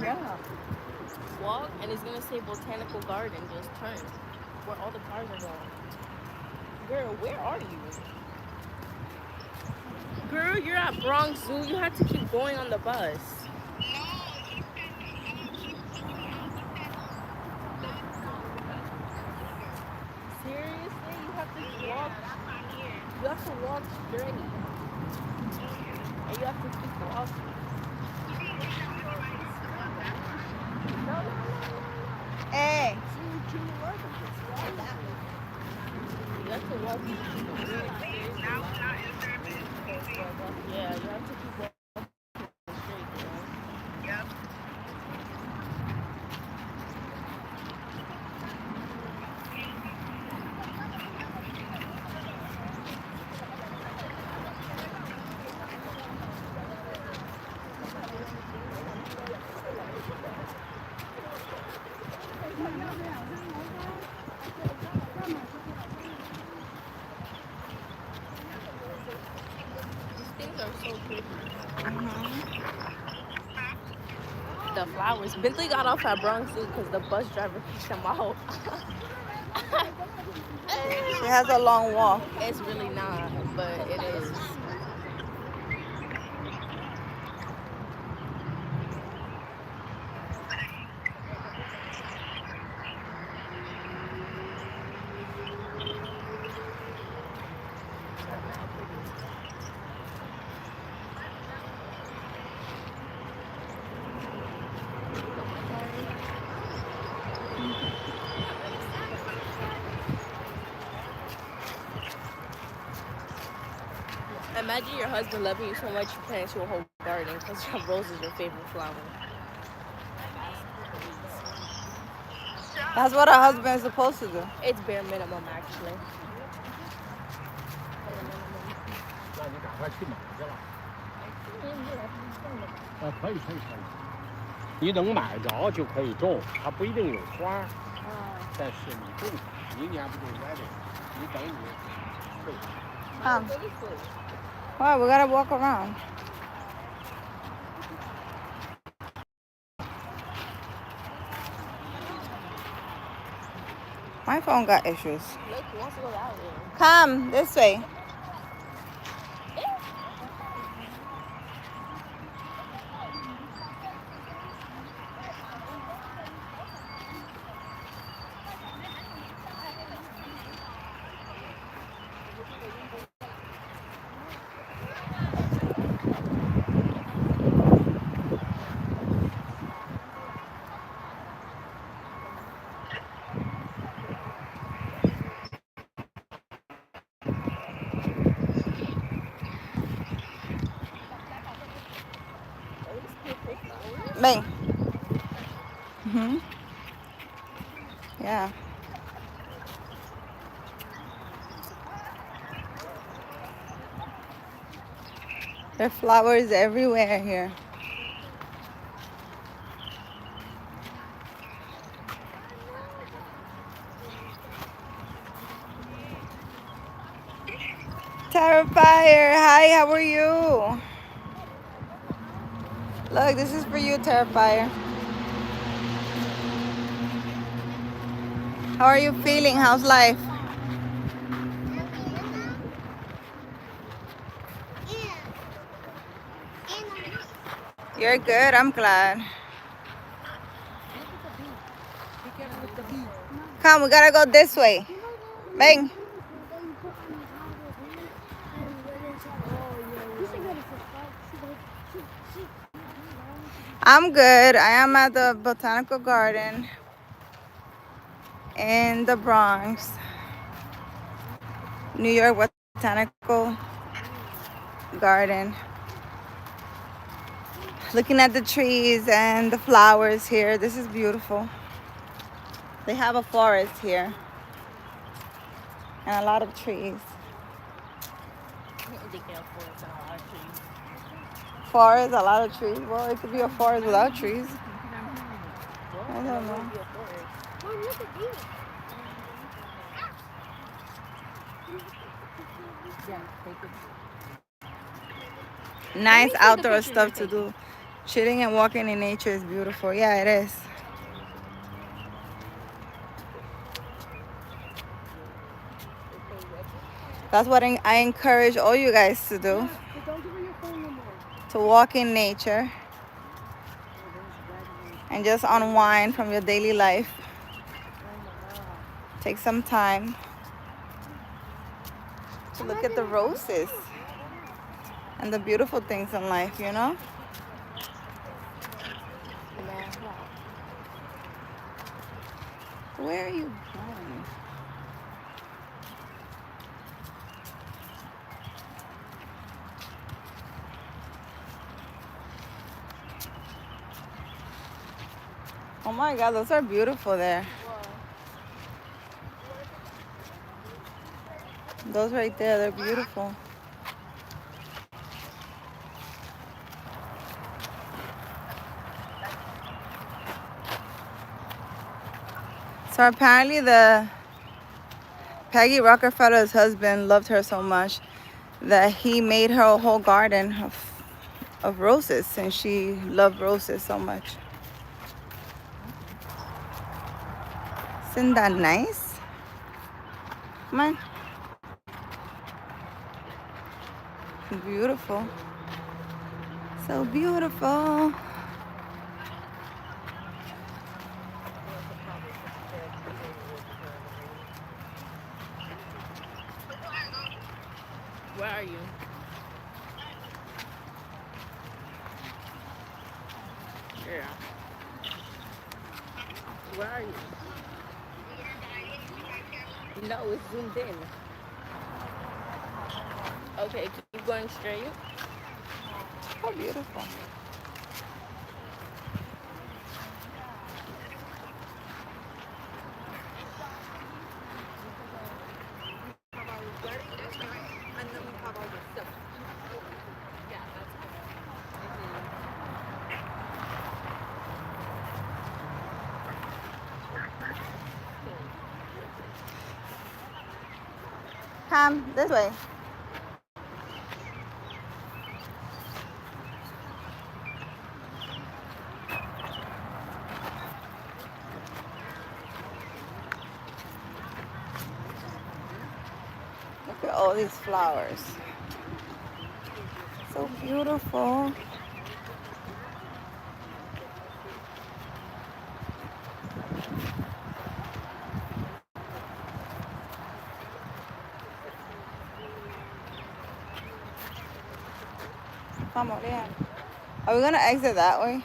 Yeah. Walk and it's gonna say Botanical Garden. Just turn. Where all the cars are going. Girl, where are you? Girl, you're at Bronx Zoo. You had to keep going on the bus. Seriously? You have to walk. You have to walk straight. And you have to keep walking. Hey. You have to walk. Yeah, you have to keep walking straight, you know? Yep. things are so pretty. The flowers. Bentley got off at Bronx Zoo because the bus driver kicked him out. She has a long walk. It's really not, but it is. Imagine your husband loving you so much you plant you a whole garden because your rose is your favorite flower. That's what a husband is supposed to do. It's bare minimum, actually. 那你赶快去买去了。可以。你能买着就可以种，它不一定有花。但是你种，明年不种来的，你等你退。Why? We gotta walk around. My phone got issues. Look, he wants to go that way. Come this way. Bang. Yeah. There are flowers everywhere here. Terrifier, hi, how are you? Look, this is for you, Terrifier. How are you feeling? How's life? You're good, I'm glad. Come, we gotta go this way. Bang. I'm good. I am at the Botanical Garden in the Bronx, New York Botanical Garden. Looking at the trees and the flowers here. This is beautiful. They have a forest here and a lot of trees. Forest, a lot of trees. Well, it could be a forest without trees. I don't know. Nice outdoor stuff to do. Chilling and walking in nature is beautiful. Yeah, it is. That's what I encourage all you guys to do. To walk in nature and just unwind from your daily life. Take some time to look at the roses and the beautiful things in life, you know? Where are you going? Oh my God, those are beautiful there. Those right there, they're beautiful. So apparently Peggy Rockefeller's husband loved her so much that he made her a whole garden of roses, and she loved roses so much. Isn't that nice? Come on. Beautiful. So beautiful. Where are you? Yeah. Where are you? No, it's zoomed in. Okay, keep going straight. How beautiful. Come this way. Look at all these flowers. So beautiful. Come on, yeah. Are we gonna exit that way?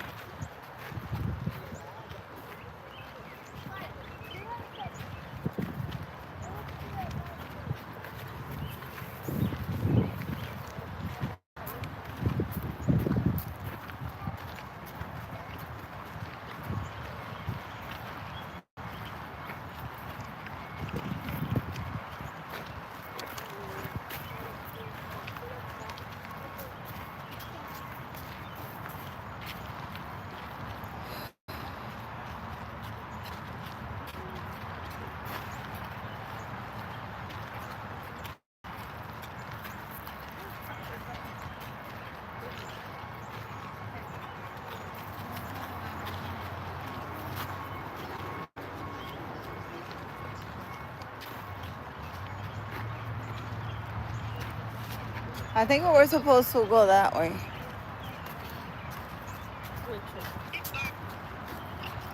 I think we were supposed to go that way.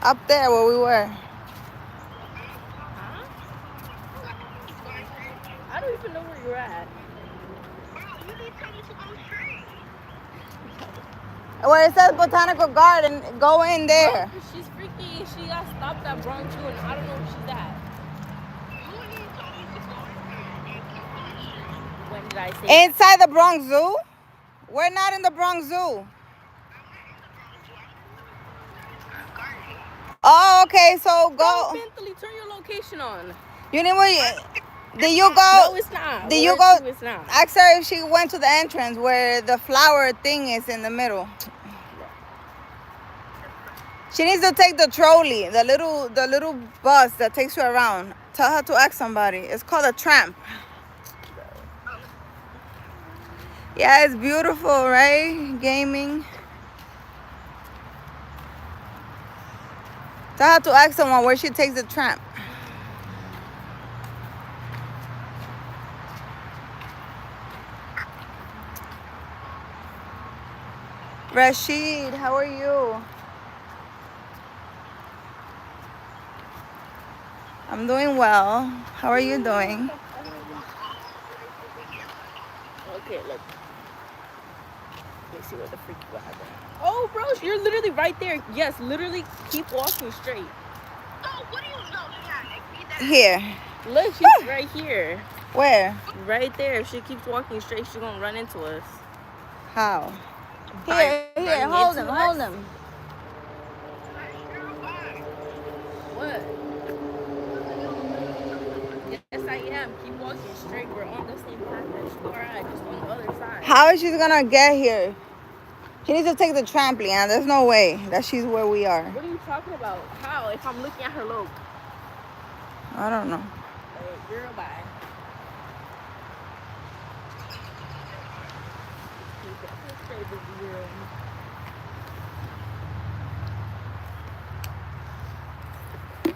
Up there where we were. Huh? I don't even know where you're at. Where it says Botanical Garden, go in there. Oh, she's freaking, she got stopped at Bronx too, and I don't know where she's at. When did I say Inside the Bronx Zoo? We're not in the Bronx Zoo. Oh, okay, so go. Mentally turn your location on. You know what? Did you go? No, it's not. Did you go? It's not. Ask her if she went to the entrance where the flower thing is in the middle. She needs to take the trolley, the little bus that takes you around. Tell her to ask somebody. It's called a tramp. Yeah, it's beautiful, right? Gaming. Tell her to ask someone where she takes the tramp. Rashid, how are you? I'm doing well. How are you doing? Okay, look. Let me see what the freak you are. Oh, bro, you're literally right there. Yes, literally keep walking straight. Oh, what do you know? Here. Look, she's right here. Where? Right there. If she keeps walking straight, she's gonna run into us. How? Here, hold him, hold him. What? Yes, I am. Keep walking straight. We're on the same path that you are at, just on the other side. How is she gonna get here? She needs to take the trampoline. There's no way that she's where we are. What are you talking about? How? If I'm looking at her look. I don't know. Hey, girl, bye. the room.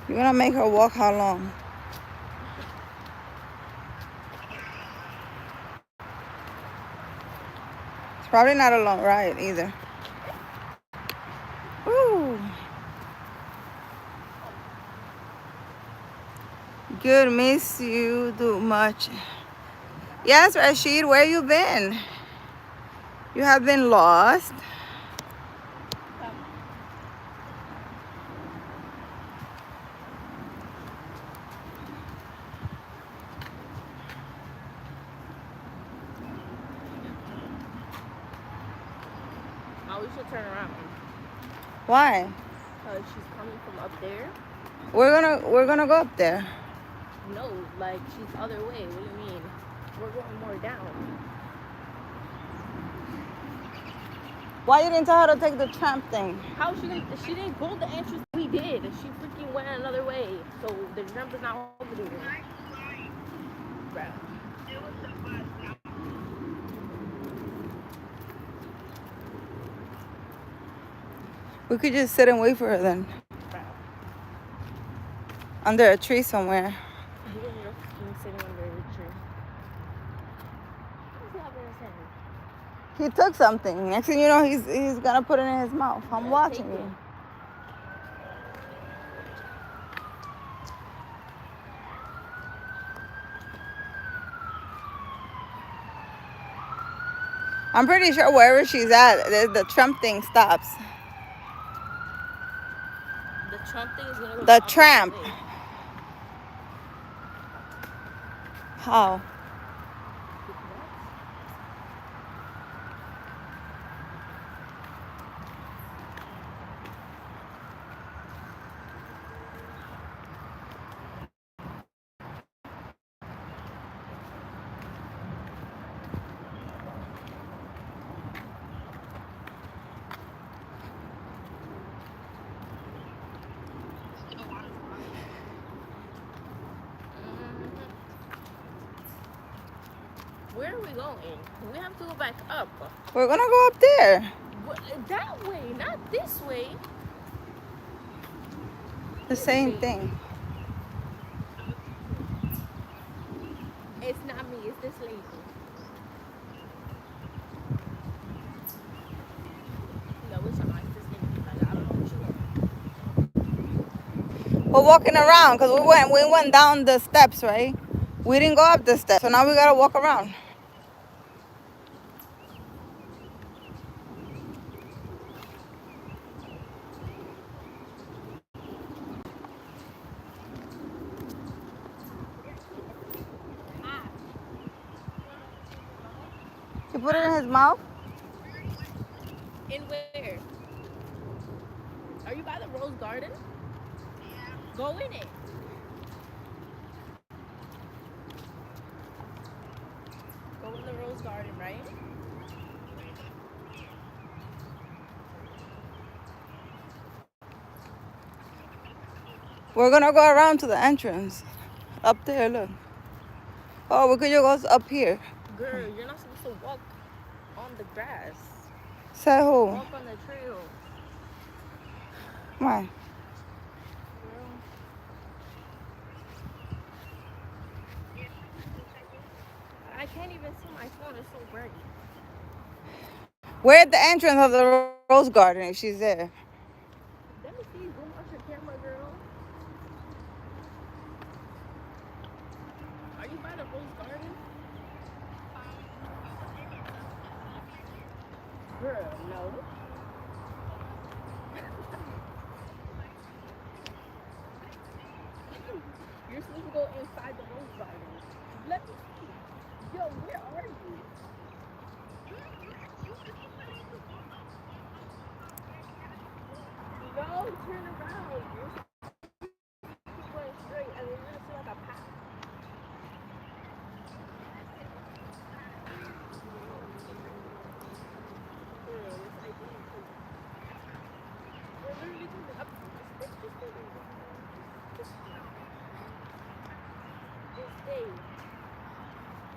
You're gonna make her walk how long? It's probably not a long ride either. Ooh. Good, miss you too much. Yes, Rashid, where you been? You have been lost. Oh, we should turn around. Why? Because she's coming from up there. We're gonna go up there. No, like she's other way. What do you mean? We're going more down. Why you didn't tell her to take the tramp thing? How she didn't go the entrance we did. She freaking went another way. So the jump is not over there. Bro. We could just sit and wait for her then. Bro. Under a tree somewhere. You and your freaking sitting under a tree. What's he having in his hand? He took something. Next thing you know, he's gonna put it in his mouth. I'm watching you. I'm pretty sure wherever she's at, the Trump thing stops. The Trump thing is gonna go the tramp. How? Where are we going? We have to go back up. We're gonna go up there. What, that way, not this way. The same thing. It's not me, it's this lady. No, it's not like this lady. Like, I don't know what you want. We're walking around because we went down the steps, right? We didn't go up the steps, so now we gotta walk around. You put it in his mouth? In where? Are you by the Rose Garden? Yeah. Go in it. Go in the Rose Garden, right? We're gonna go around to the entrance. Up there, look. Oh, we could just go up here. Girl, you're not supposed to walk on the grass. Say who? Walk on the trail. Why? I can't even see my phone, it's so bright. We're at the entrance of the Rose Garden if she's there. Let me see, zoom out your camera, girl. Are you by the Rose Garden? Girl, no. You're supposed to go inside the Rose Garden. Let me see. Yo, where are you? No, turn around. You're going straight and you're gonna see like a path. We're literally coming up to this. Just stay.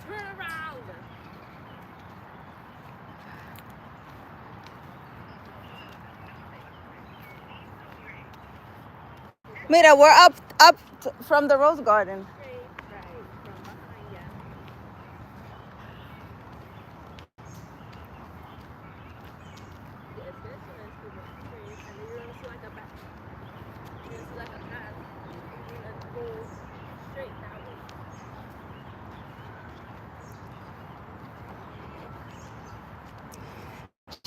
Turn around. Mira, we're up from the rose garden.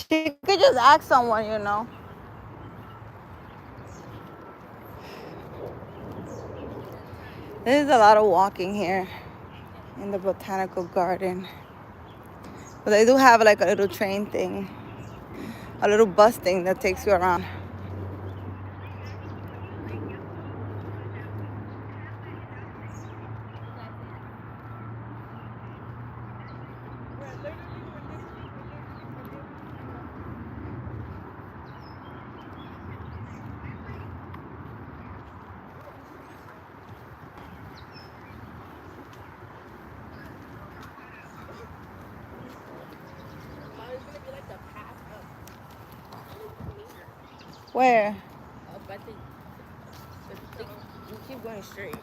You could just ask someone, you know. There's a lot of walking here in the botanical garden. But they do have like a little train thing, a little bus thing that takes you around. Where? You keep going straight.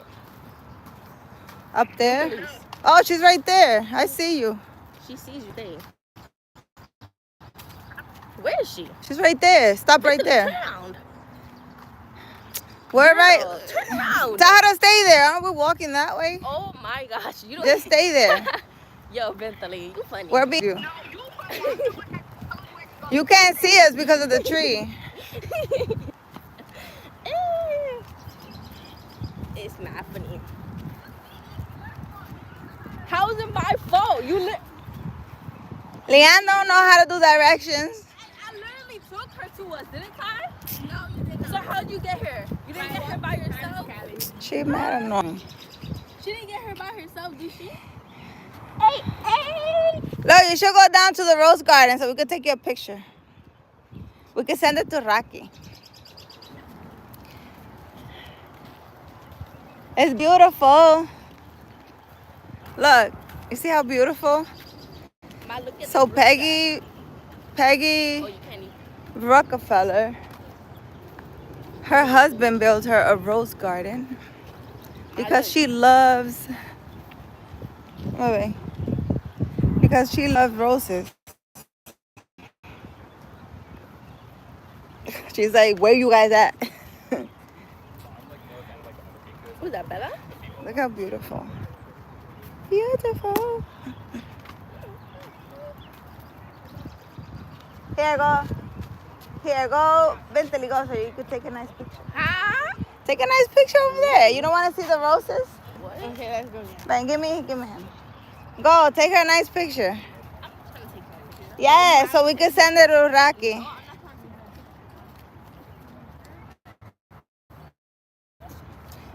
Up there? Oh, she's right there. I see you. She sees you there. Where is she? She's right there. Stop right there. Turn around. We're right. Turn around. Tell her to stay there. Aren't we walking that way? Oh my gosh. You don't just stay there. Yo, Bentley, you funny. Where be you? You can't see us because of the tree. It's not funny. How is it my fault? Leanne don't know how to do directions. I literally took her to us, didn't I? No, you didn't. So how'd you get her? You didn't get her by yourself? She mad annoying. She didn't get her by herself, did she? Hey! Look, you should go down to the rose garden so we could take you a picture. We could send it to Rocky. It's beautiful. Look, you see how beautiful? So Peggy Rockefeller, her husband built her a rose garden because she loves, because she loves roses. She's like, where you guys at? Who's that, Bella? Look how beautiful. Beautiful. Here, go, Bentley, go so you could take a nice picture. Huh? Take a nice picture over there. You don't want to see the roses? What? Okay, let's go. Bang, give me him. Go, take her a nice picture. Yeah, so we could send it to Rocky.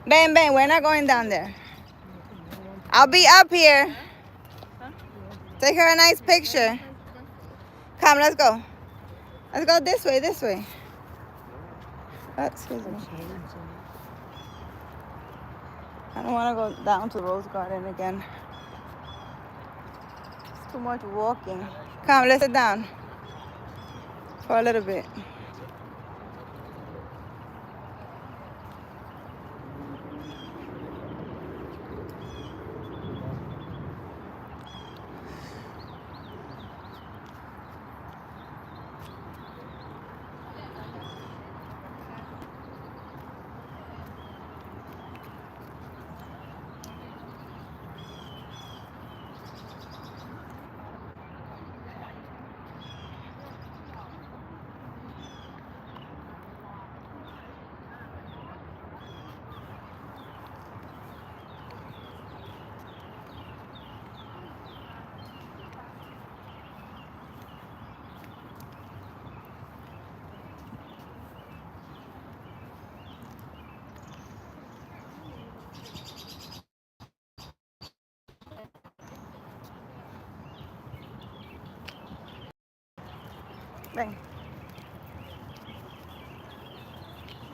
Bang, we're not going down there. I'll be up here. Take her a nice picture. Come, let's go. Let's go this way. Excuse me. I don't want to go down to the rose garden again. It's too much walking. Come, let's sit down for a little bit.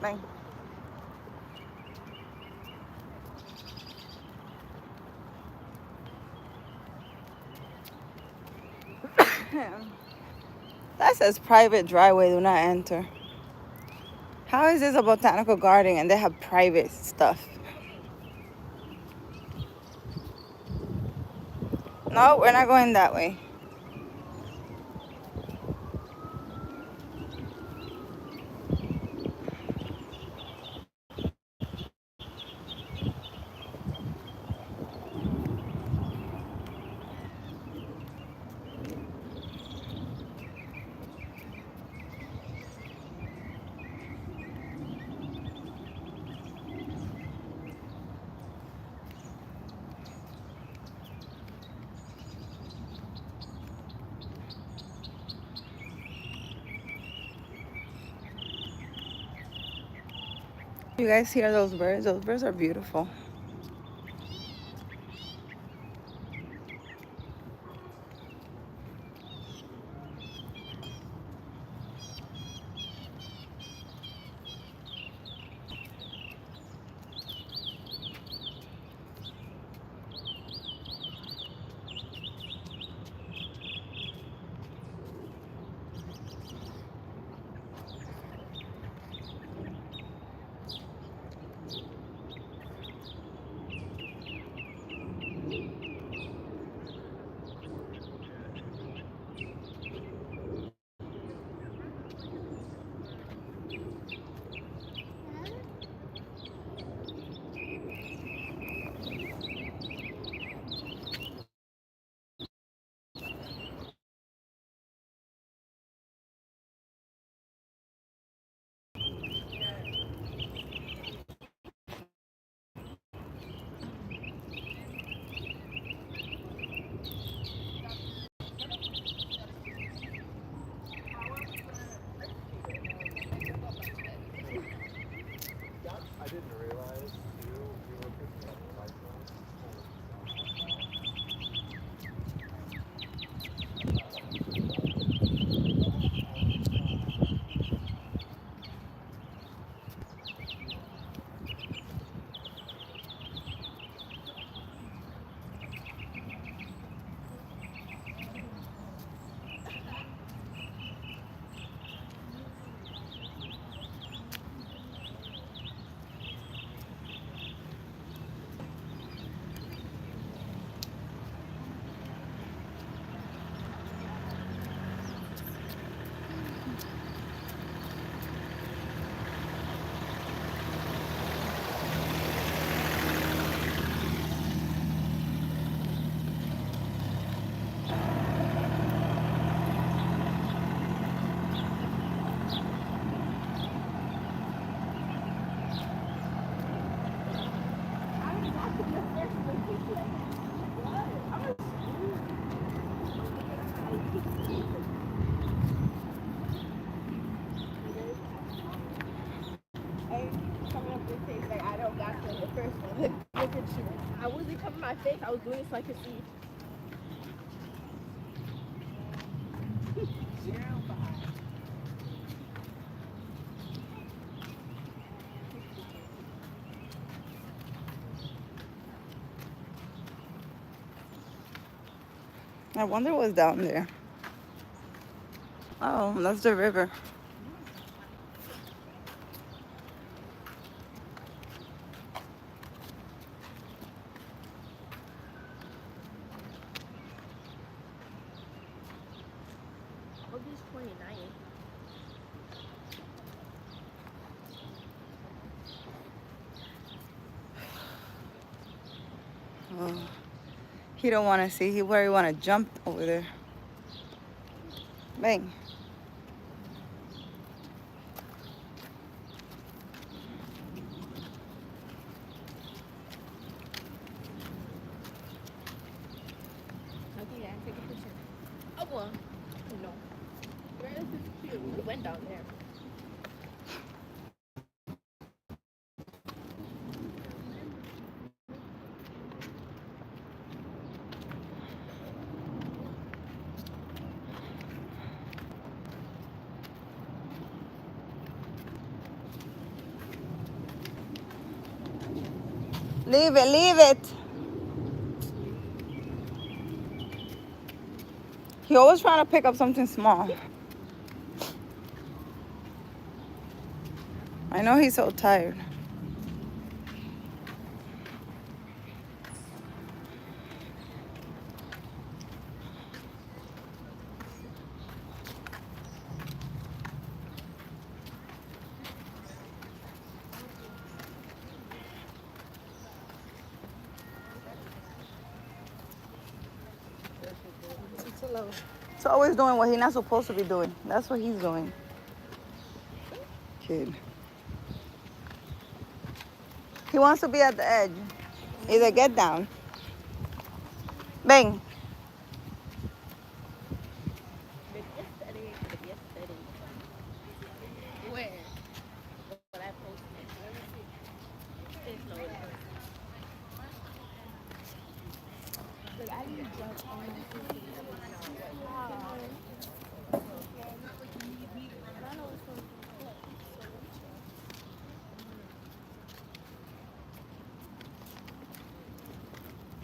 Bang. That says private driveway, do not enter. How is this a botanical garden and they have private stuff? No, we're not going that way. You guys hear those birds? Those birds are beautiful. I wasn't covering my face. I was doing it so I could see. I wonder what's down there. Oh, that's the river. August 29th. Oh, he don't want to see. He where he want to jump over there. Bang. Okay, yeah, take a picture. Oh, well. No. Where is this cute? We went down there. Leave it, leave it. He always trying to pick up something small. I know he's so tired. He's always doing what he's not supposed to be doing. That's what he's doing. Kid. He wants to be at the edge. Either get down. Bang. Where? What I posted. It's loaded. Look, I need to jump on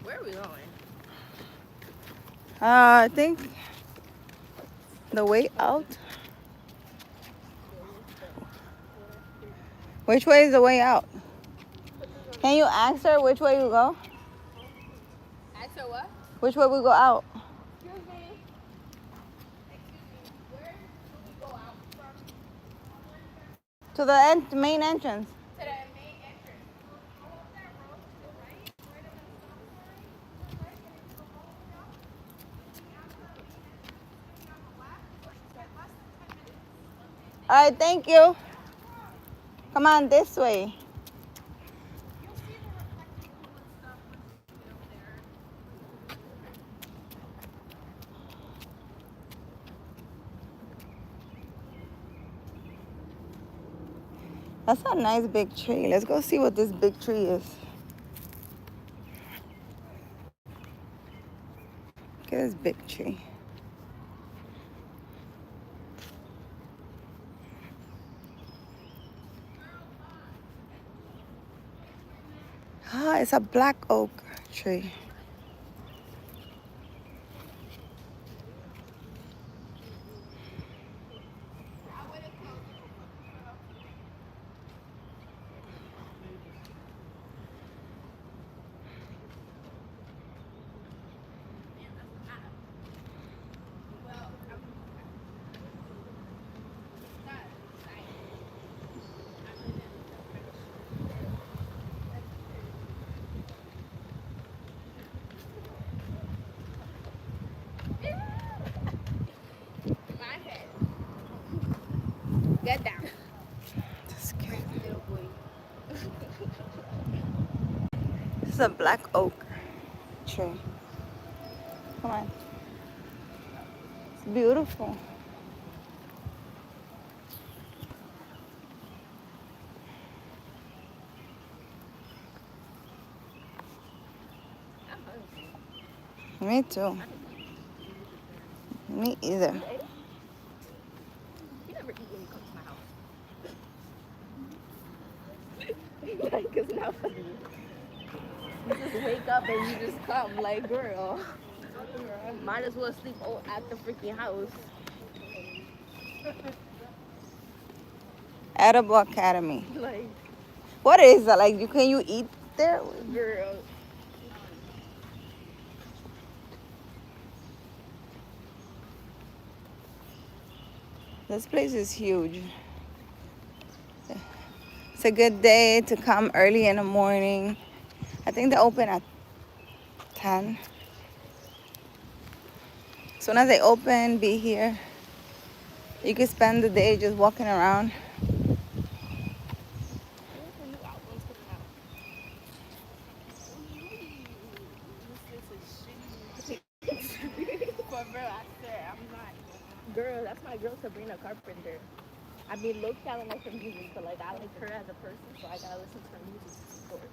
Where are we going? I think the way out. Which way is the way out? Can you ask her which way you go? Ask her what? Which way we go out? Excuse me. Where do we go out from? To the main entrance. To the main entrance. Go up that road to the right. All right, thank you. Come on this way. That's a nice big tree. Let's go see what this big tree is. Look at this big tree. Ah, it's a black oak tree. Get down. Just kidding. This is a black oak tree. Come on. It's beautiful. Me too. Me either. You never eat when you come to my house. Like, cause now you just wake up and you just come. Like, girl, might as well sleep at the freaking house. Edible Academy. Like, What is that? Like, can you eat there? girl. This place is huge. It's a good day to come early in the morning. I think they open at 10. As soon as they open, be here. You can spend the day just walking around. But bro, I swear, I'm not. Girl, that's my girl Sabrina Carpenter. I mean, look, I don't like her music, but like I like her as a person, so I gotta listen to her music to support.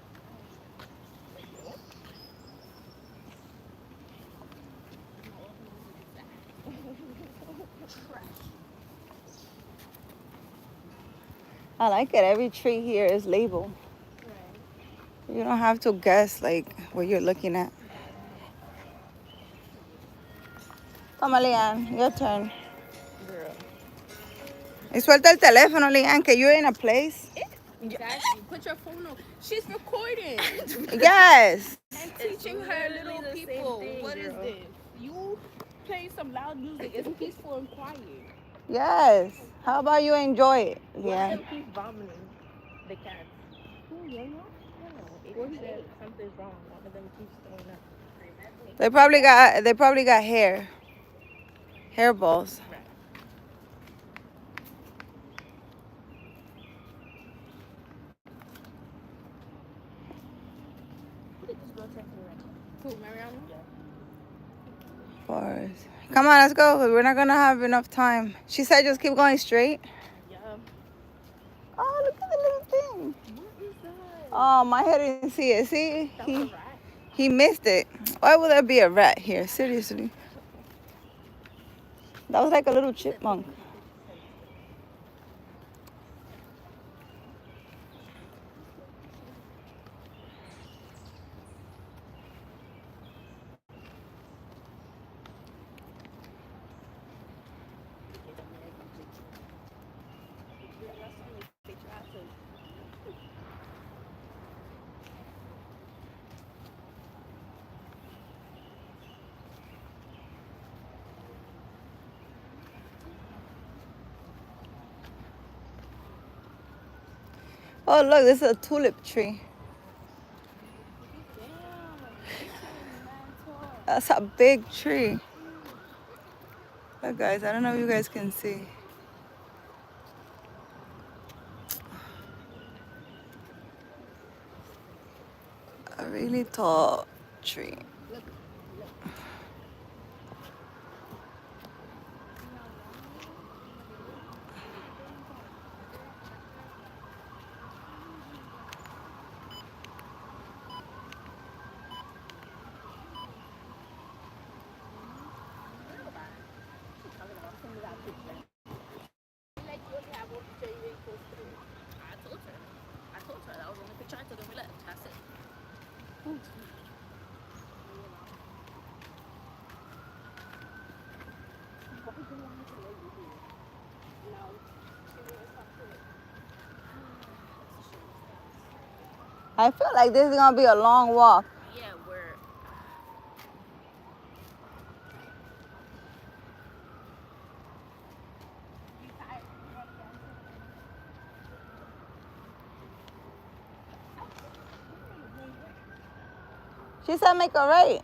I like it. Every tree here is labeled. You don't have to guess like what you're looking at. Toma, Leanne, your turn. Girl. Y suelta el teléfono, Leanne, que you're in a place. Exactly. Put your phone on. She's recording. Yes. And teaching her little people. What is this? You play some loud music. It's peaceful and quiet. Yes. How about you enjoy it? Why Yeah. do keep vomiting the cats? Who, you know? It said something's wrong. One of them keeps throwing up. They probably got hair balls. Right. Who did this girl text me right now? Who, Mariana? Yeah. Forest. Come on, let's go. We're not gonna have enough time. She said just keep going straight. Yeah. Oh, look at the little thing. What is that? Oh, my head didn't see it. See, That was a rat. he missed it. Why would there be a rat here? Seriously. That was like a little chipmunk. Oh, look, this is a tulip tree. That's a big tree. Look, guys, I don't know if you guys can see. A really tall tree. I told her that was the only picture I took and we left. That's it. I feel like this is gonna be a long walk. Yeah, we're. She said make a right.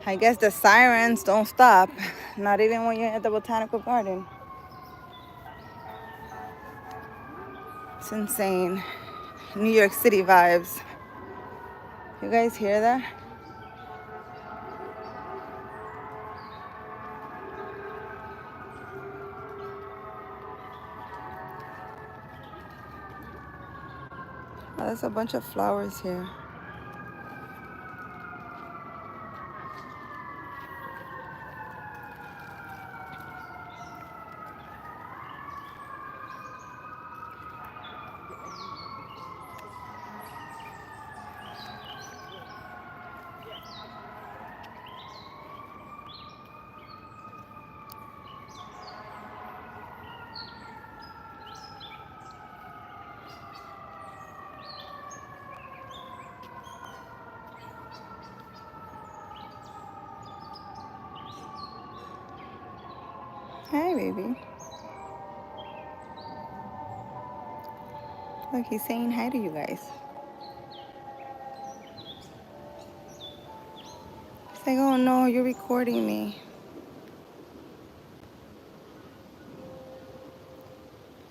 I guess the sirens don't stop, not even when you're at the Botanical Garden. It's insane. New York City vibes. You guys hear that? Oh, there's a bunch of flowers here. Hi, baby. Look, he's saying hi to you guys. He's like, oh no, you're recording me.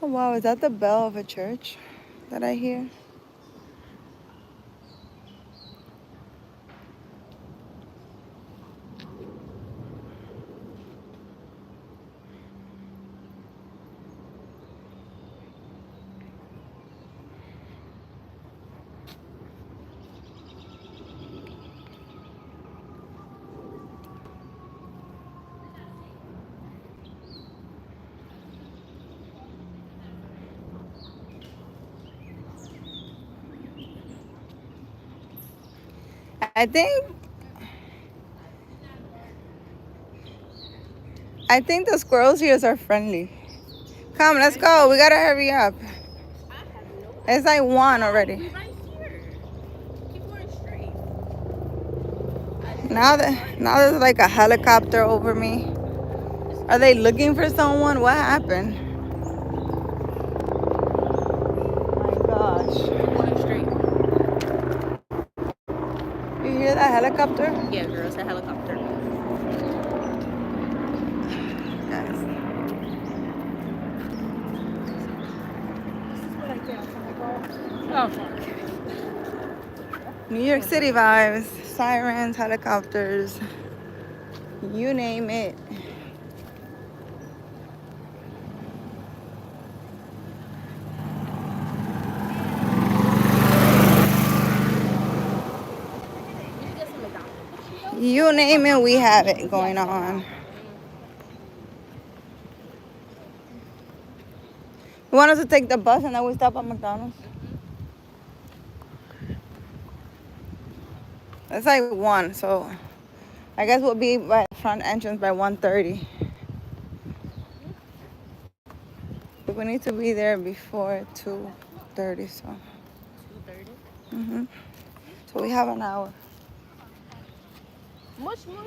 Oh wow, is that the bell of a church that I hear? I think the squirrels here are friendly. Come, let's go. We gotta hurry up. It's like 1 already. Now there's like a helicopter over me. Are they looking for someone? What happened? My gosh. You hear that helicopter? Yeah, girl, it's a helicopter. Guys. Oh. New York City vibes. Sirens, helicopters. You name it. You name it, we have it going on. You want us to take the bus and then we stop at McDonald's? It's like 1, so I guess we'll be by the front entrance by 1:30. But we need to be there before 2:30, so. 2:30? So we have an hour. Much more.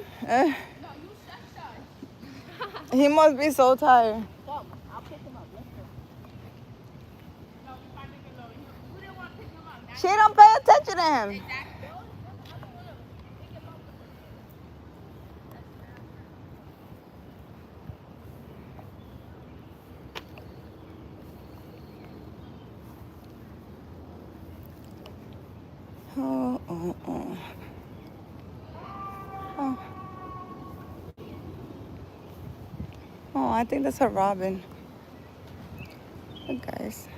He must be so tired. Come, I'll pick him up. Let's go. She don't pay attention to him. Oh. Oh, I think that's a robin. Look, guys.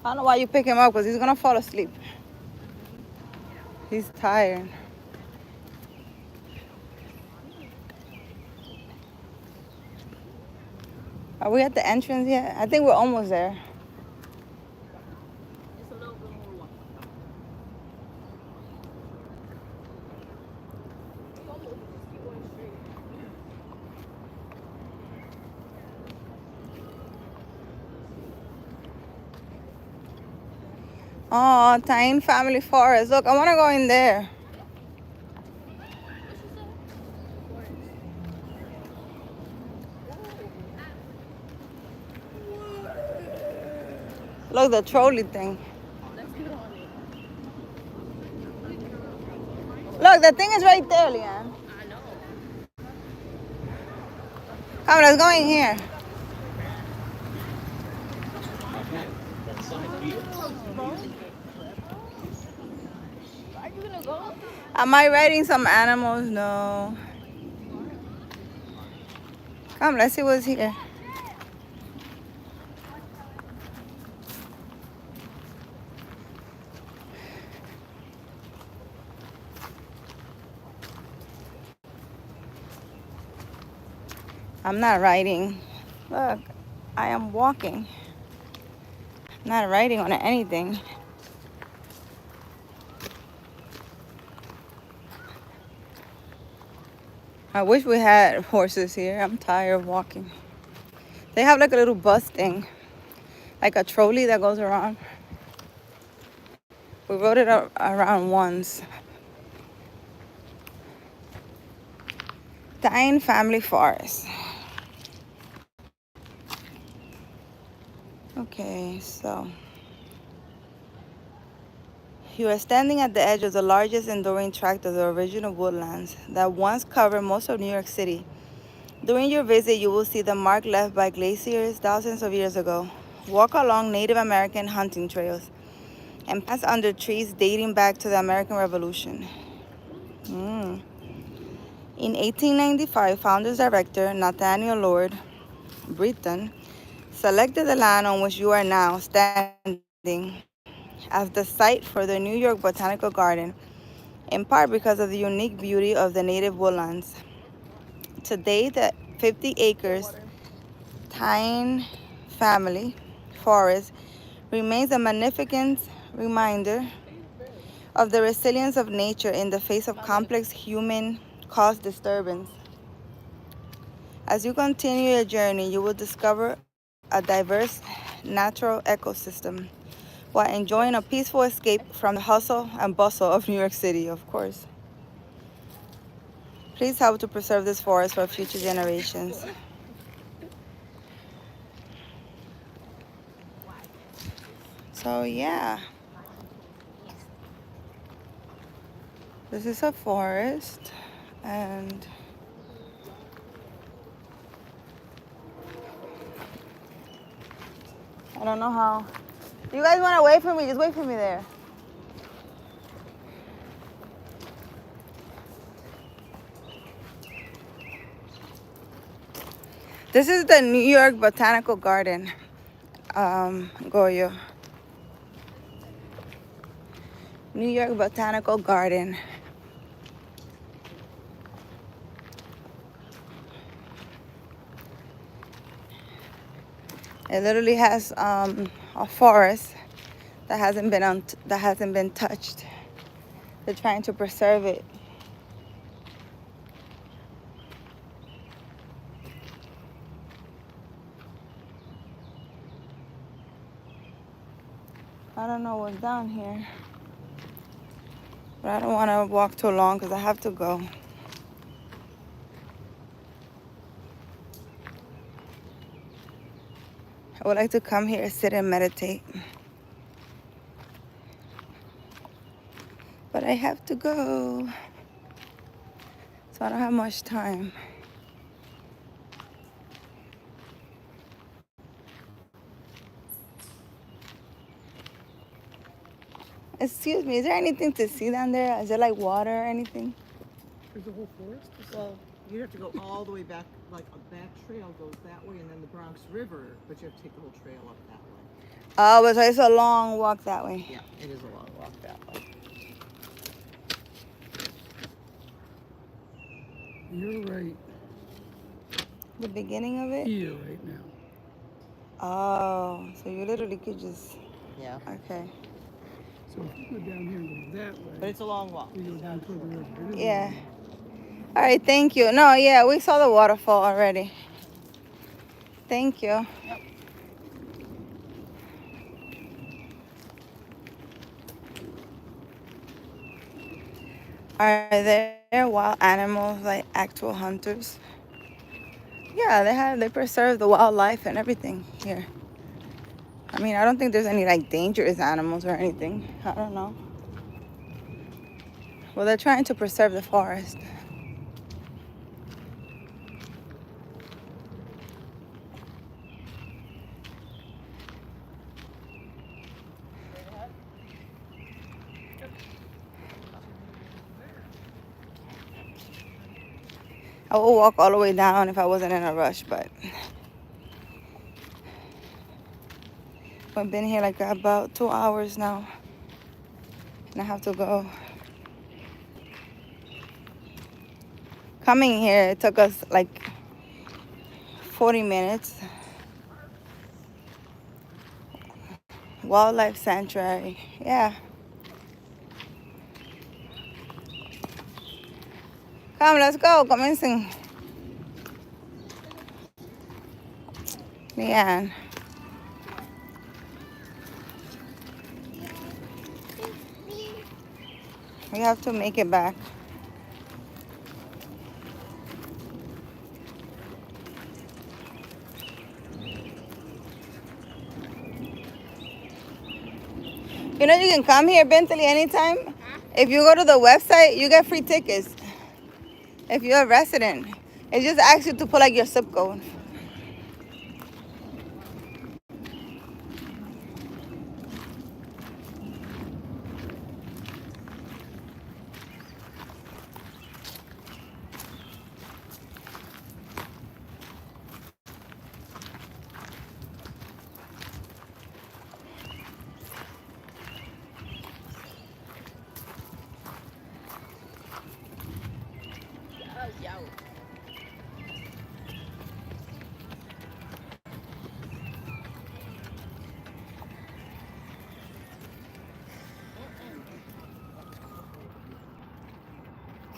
I don't know why you pick him up, because he's gonna fall asleep. He's tired. Are we at the entrance yet? I think we're almost there. Oh, Tyne Family Forest. Look, I want to go in there. Look, the trolley thing. Let's get on it. Look, the thing is right there, Leanne. I know. Come, let's go in here. Are you gonna go? Am I riding some animals? No. Come, let's see what's here. I'm not riding. Look, I am walking. Not riding on anything. I wish we had horses here. I'm tired of walking. They have like a little bus thing, like a trolley that goes around. We rode it around once. Tyne Family Forest. Okay, so you are standing at the edge of the largest enduring tract of the original woodlands that once covered most of New York City. During your visit, you will see the mark left by glaciers thousands of years ago. Walk along Native American hunting trails and pass under trees dating back to the American Revolution. In 1895, Founders Director Nathaniel Lord Britton selected the land on which you are now standing as the site for the New York Botanical Garden, in part because of the unique beauty of the native woodlands. Today, the 50 acres Tyne Family Forest remains a magnificent reminder of the resilience of nature in the face of complex human-caused disturbance. As you continue your journey, you will discover a diverse natural ecosystem while enjoying a peaceful escape from the hustle and bustle of New York City, of course. Please help to preserve this forest for future generations. So yeah, this is a forest, and I don't know how. You guys want to wait for me? Just wait for me there. This is the New York Botanical Garden, Goyo. New York Botanical Garden. It literally has a forest that hasn't been touched. They're trying to preserve it. I don't know what's down here, but I don't want to walk too long because I have to go. I would like to come here, sit and meditate, but I have to go, so I don't have much time. Excuse me, is there anything to see down there? Is there like water or anything? There's a whole forest? Well, you have to go all the way back, like that trail goes that way, and then the Bronx River, but you have to take the whole trail up that way. Oh, but so it's a long walk that way. Yeah, it is a long walk that way. You're right The beginning of it? here right now. Oh, so you literally could just... Yeah. Okay. So if you go down here and go that way, But it's a long walk. you go down toward the river. It is a Yeah. long walk. All right, thank you. No, yeah, we saw the waterfall already. Thank you. Are there wild animals like actual hunters? Yeah, they preserve the wildlife and everything here. I mean, I don't think there's any like dangerous animals or anything. I don't know. Well, they're trying to preserve the forest. I would walk all the way down if I wasn't in a rush, but I've been here like about 2 hours now, and I have to go. Coming here, it took us like 40 minutes. Wildlife sanctuary, yeah. Come, let's go. Comiencen. Leanne. We have to make it back. You know you can come here, Bentley, anytime. If you go to the website, you get free tickets. If you're a resident, it just asks you to put like your zip code.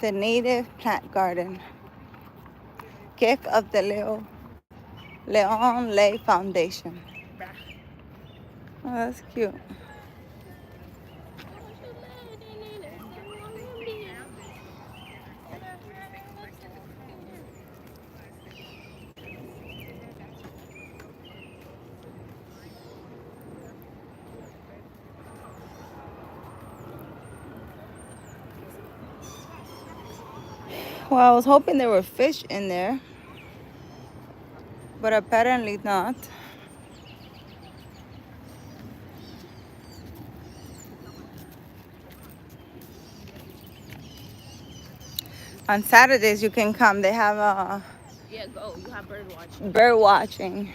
The native plant garden. Gift of the Leon Lay Foundation. Oh, that's cute. Well, I was hoping there were fish in there, but apparently not. On Saturdays you can come. They have Yeah, go. You have bird watching. bird watching.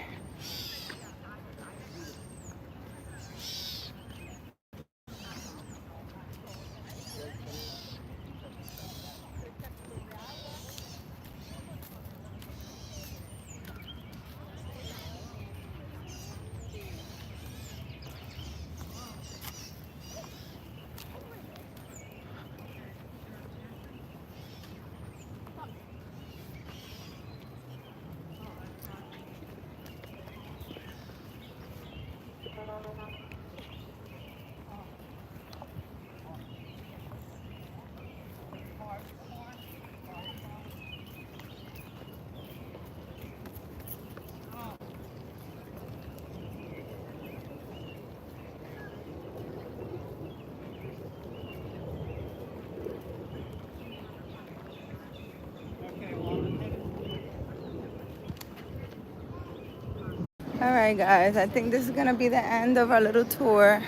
All right, guys, I think this is gonna be the end of our little tour.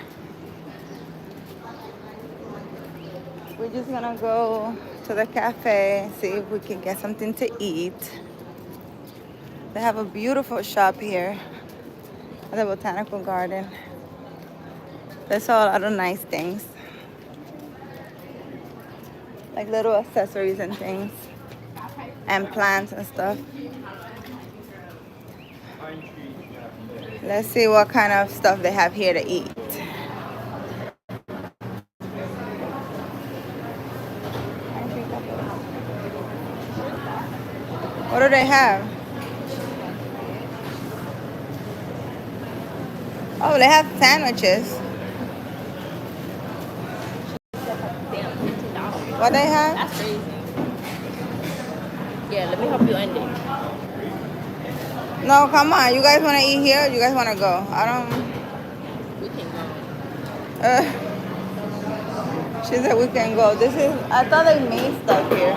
We're just gonna go to the cafe, see if we can get something to eat. They have a beautiful shop here at the Botanical Garden. They sell a lot of nice things, like little accessories and things, and plants and stuff. Let's see what kind of stuff they have here to eat. What do they have? Oh, they have sandwiches. What they have? That's crazy. Yeah, let me help you end it. No, come on. You guys want to eat here or you guys want to go? I don't... We can go. She said we can go. This is... I thought they made stuff here.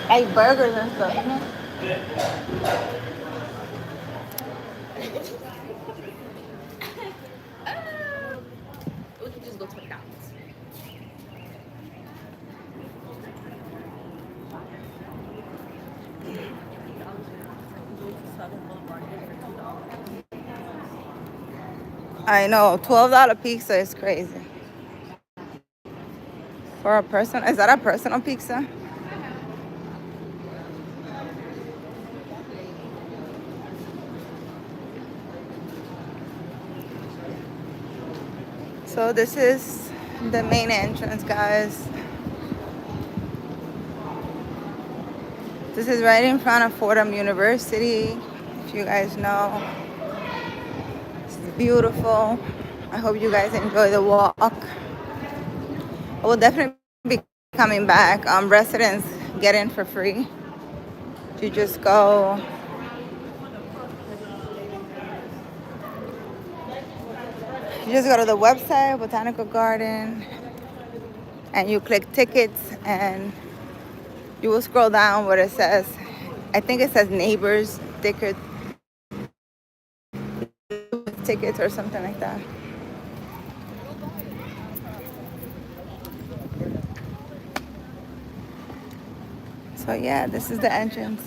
Like burgers and stuff, you know? We can just go to McDonald's. I know. $12 pizza is crazy. For a person? Is that a personal pizza? So this is the main entrance, guys. This is right in front of Fordham University, if you guys know. It's beautiful. I hope you guys enjoy the walk. I will definitely be coming back. Residents get in for free. You just go. You just go to the website, Botanical Garden, and you click tickets, and you will scroll down where it says, I think it says neighbors tickets or something like that. So yeah, this is the entrance.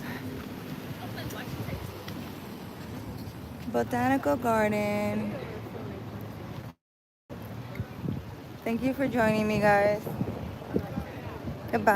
Botanical Garden. Thank you for joining me, guys. Goodbye.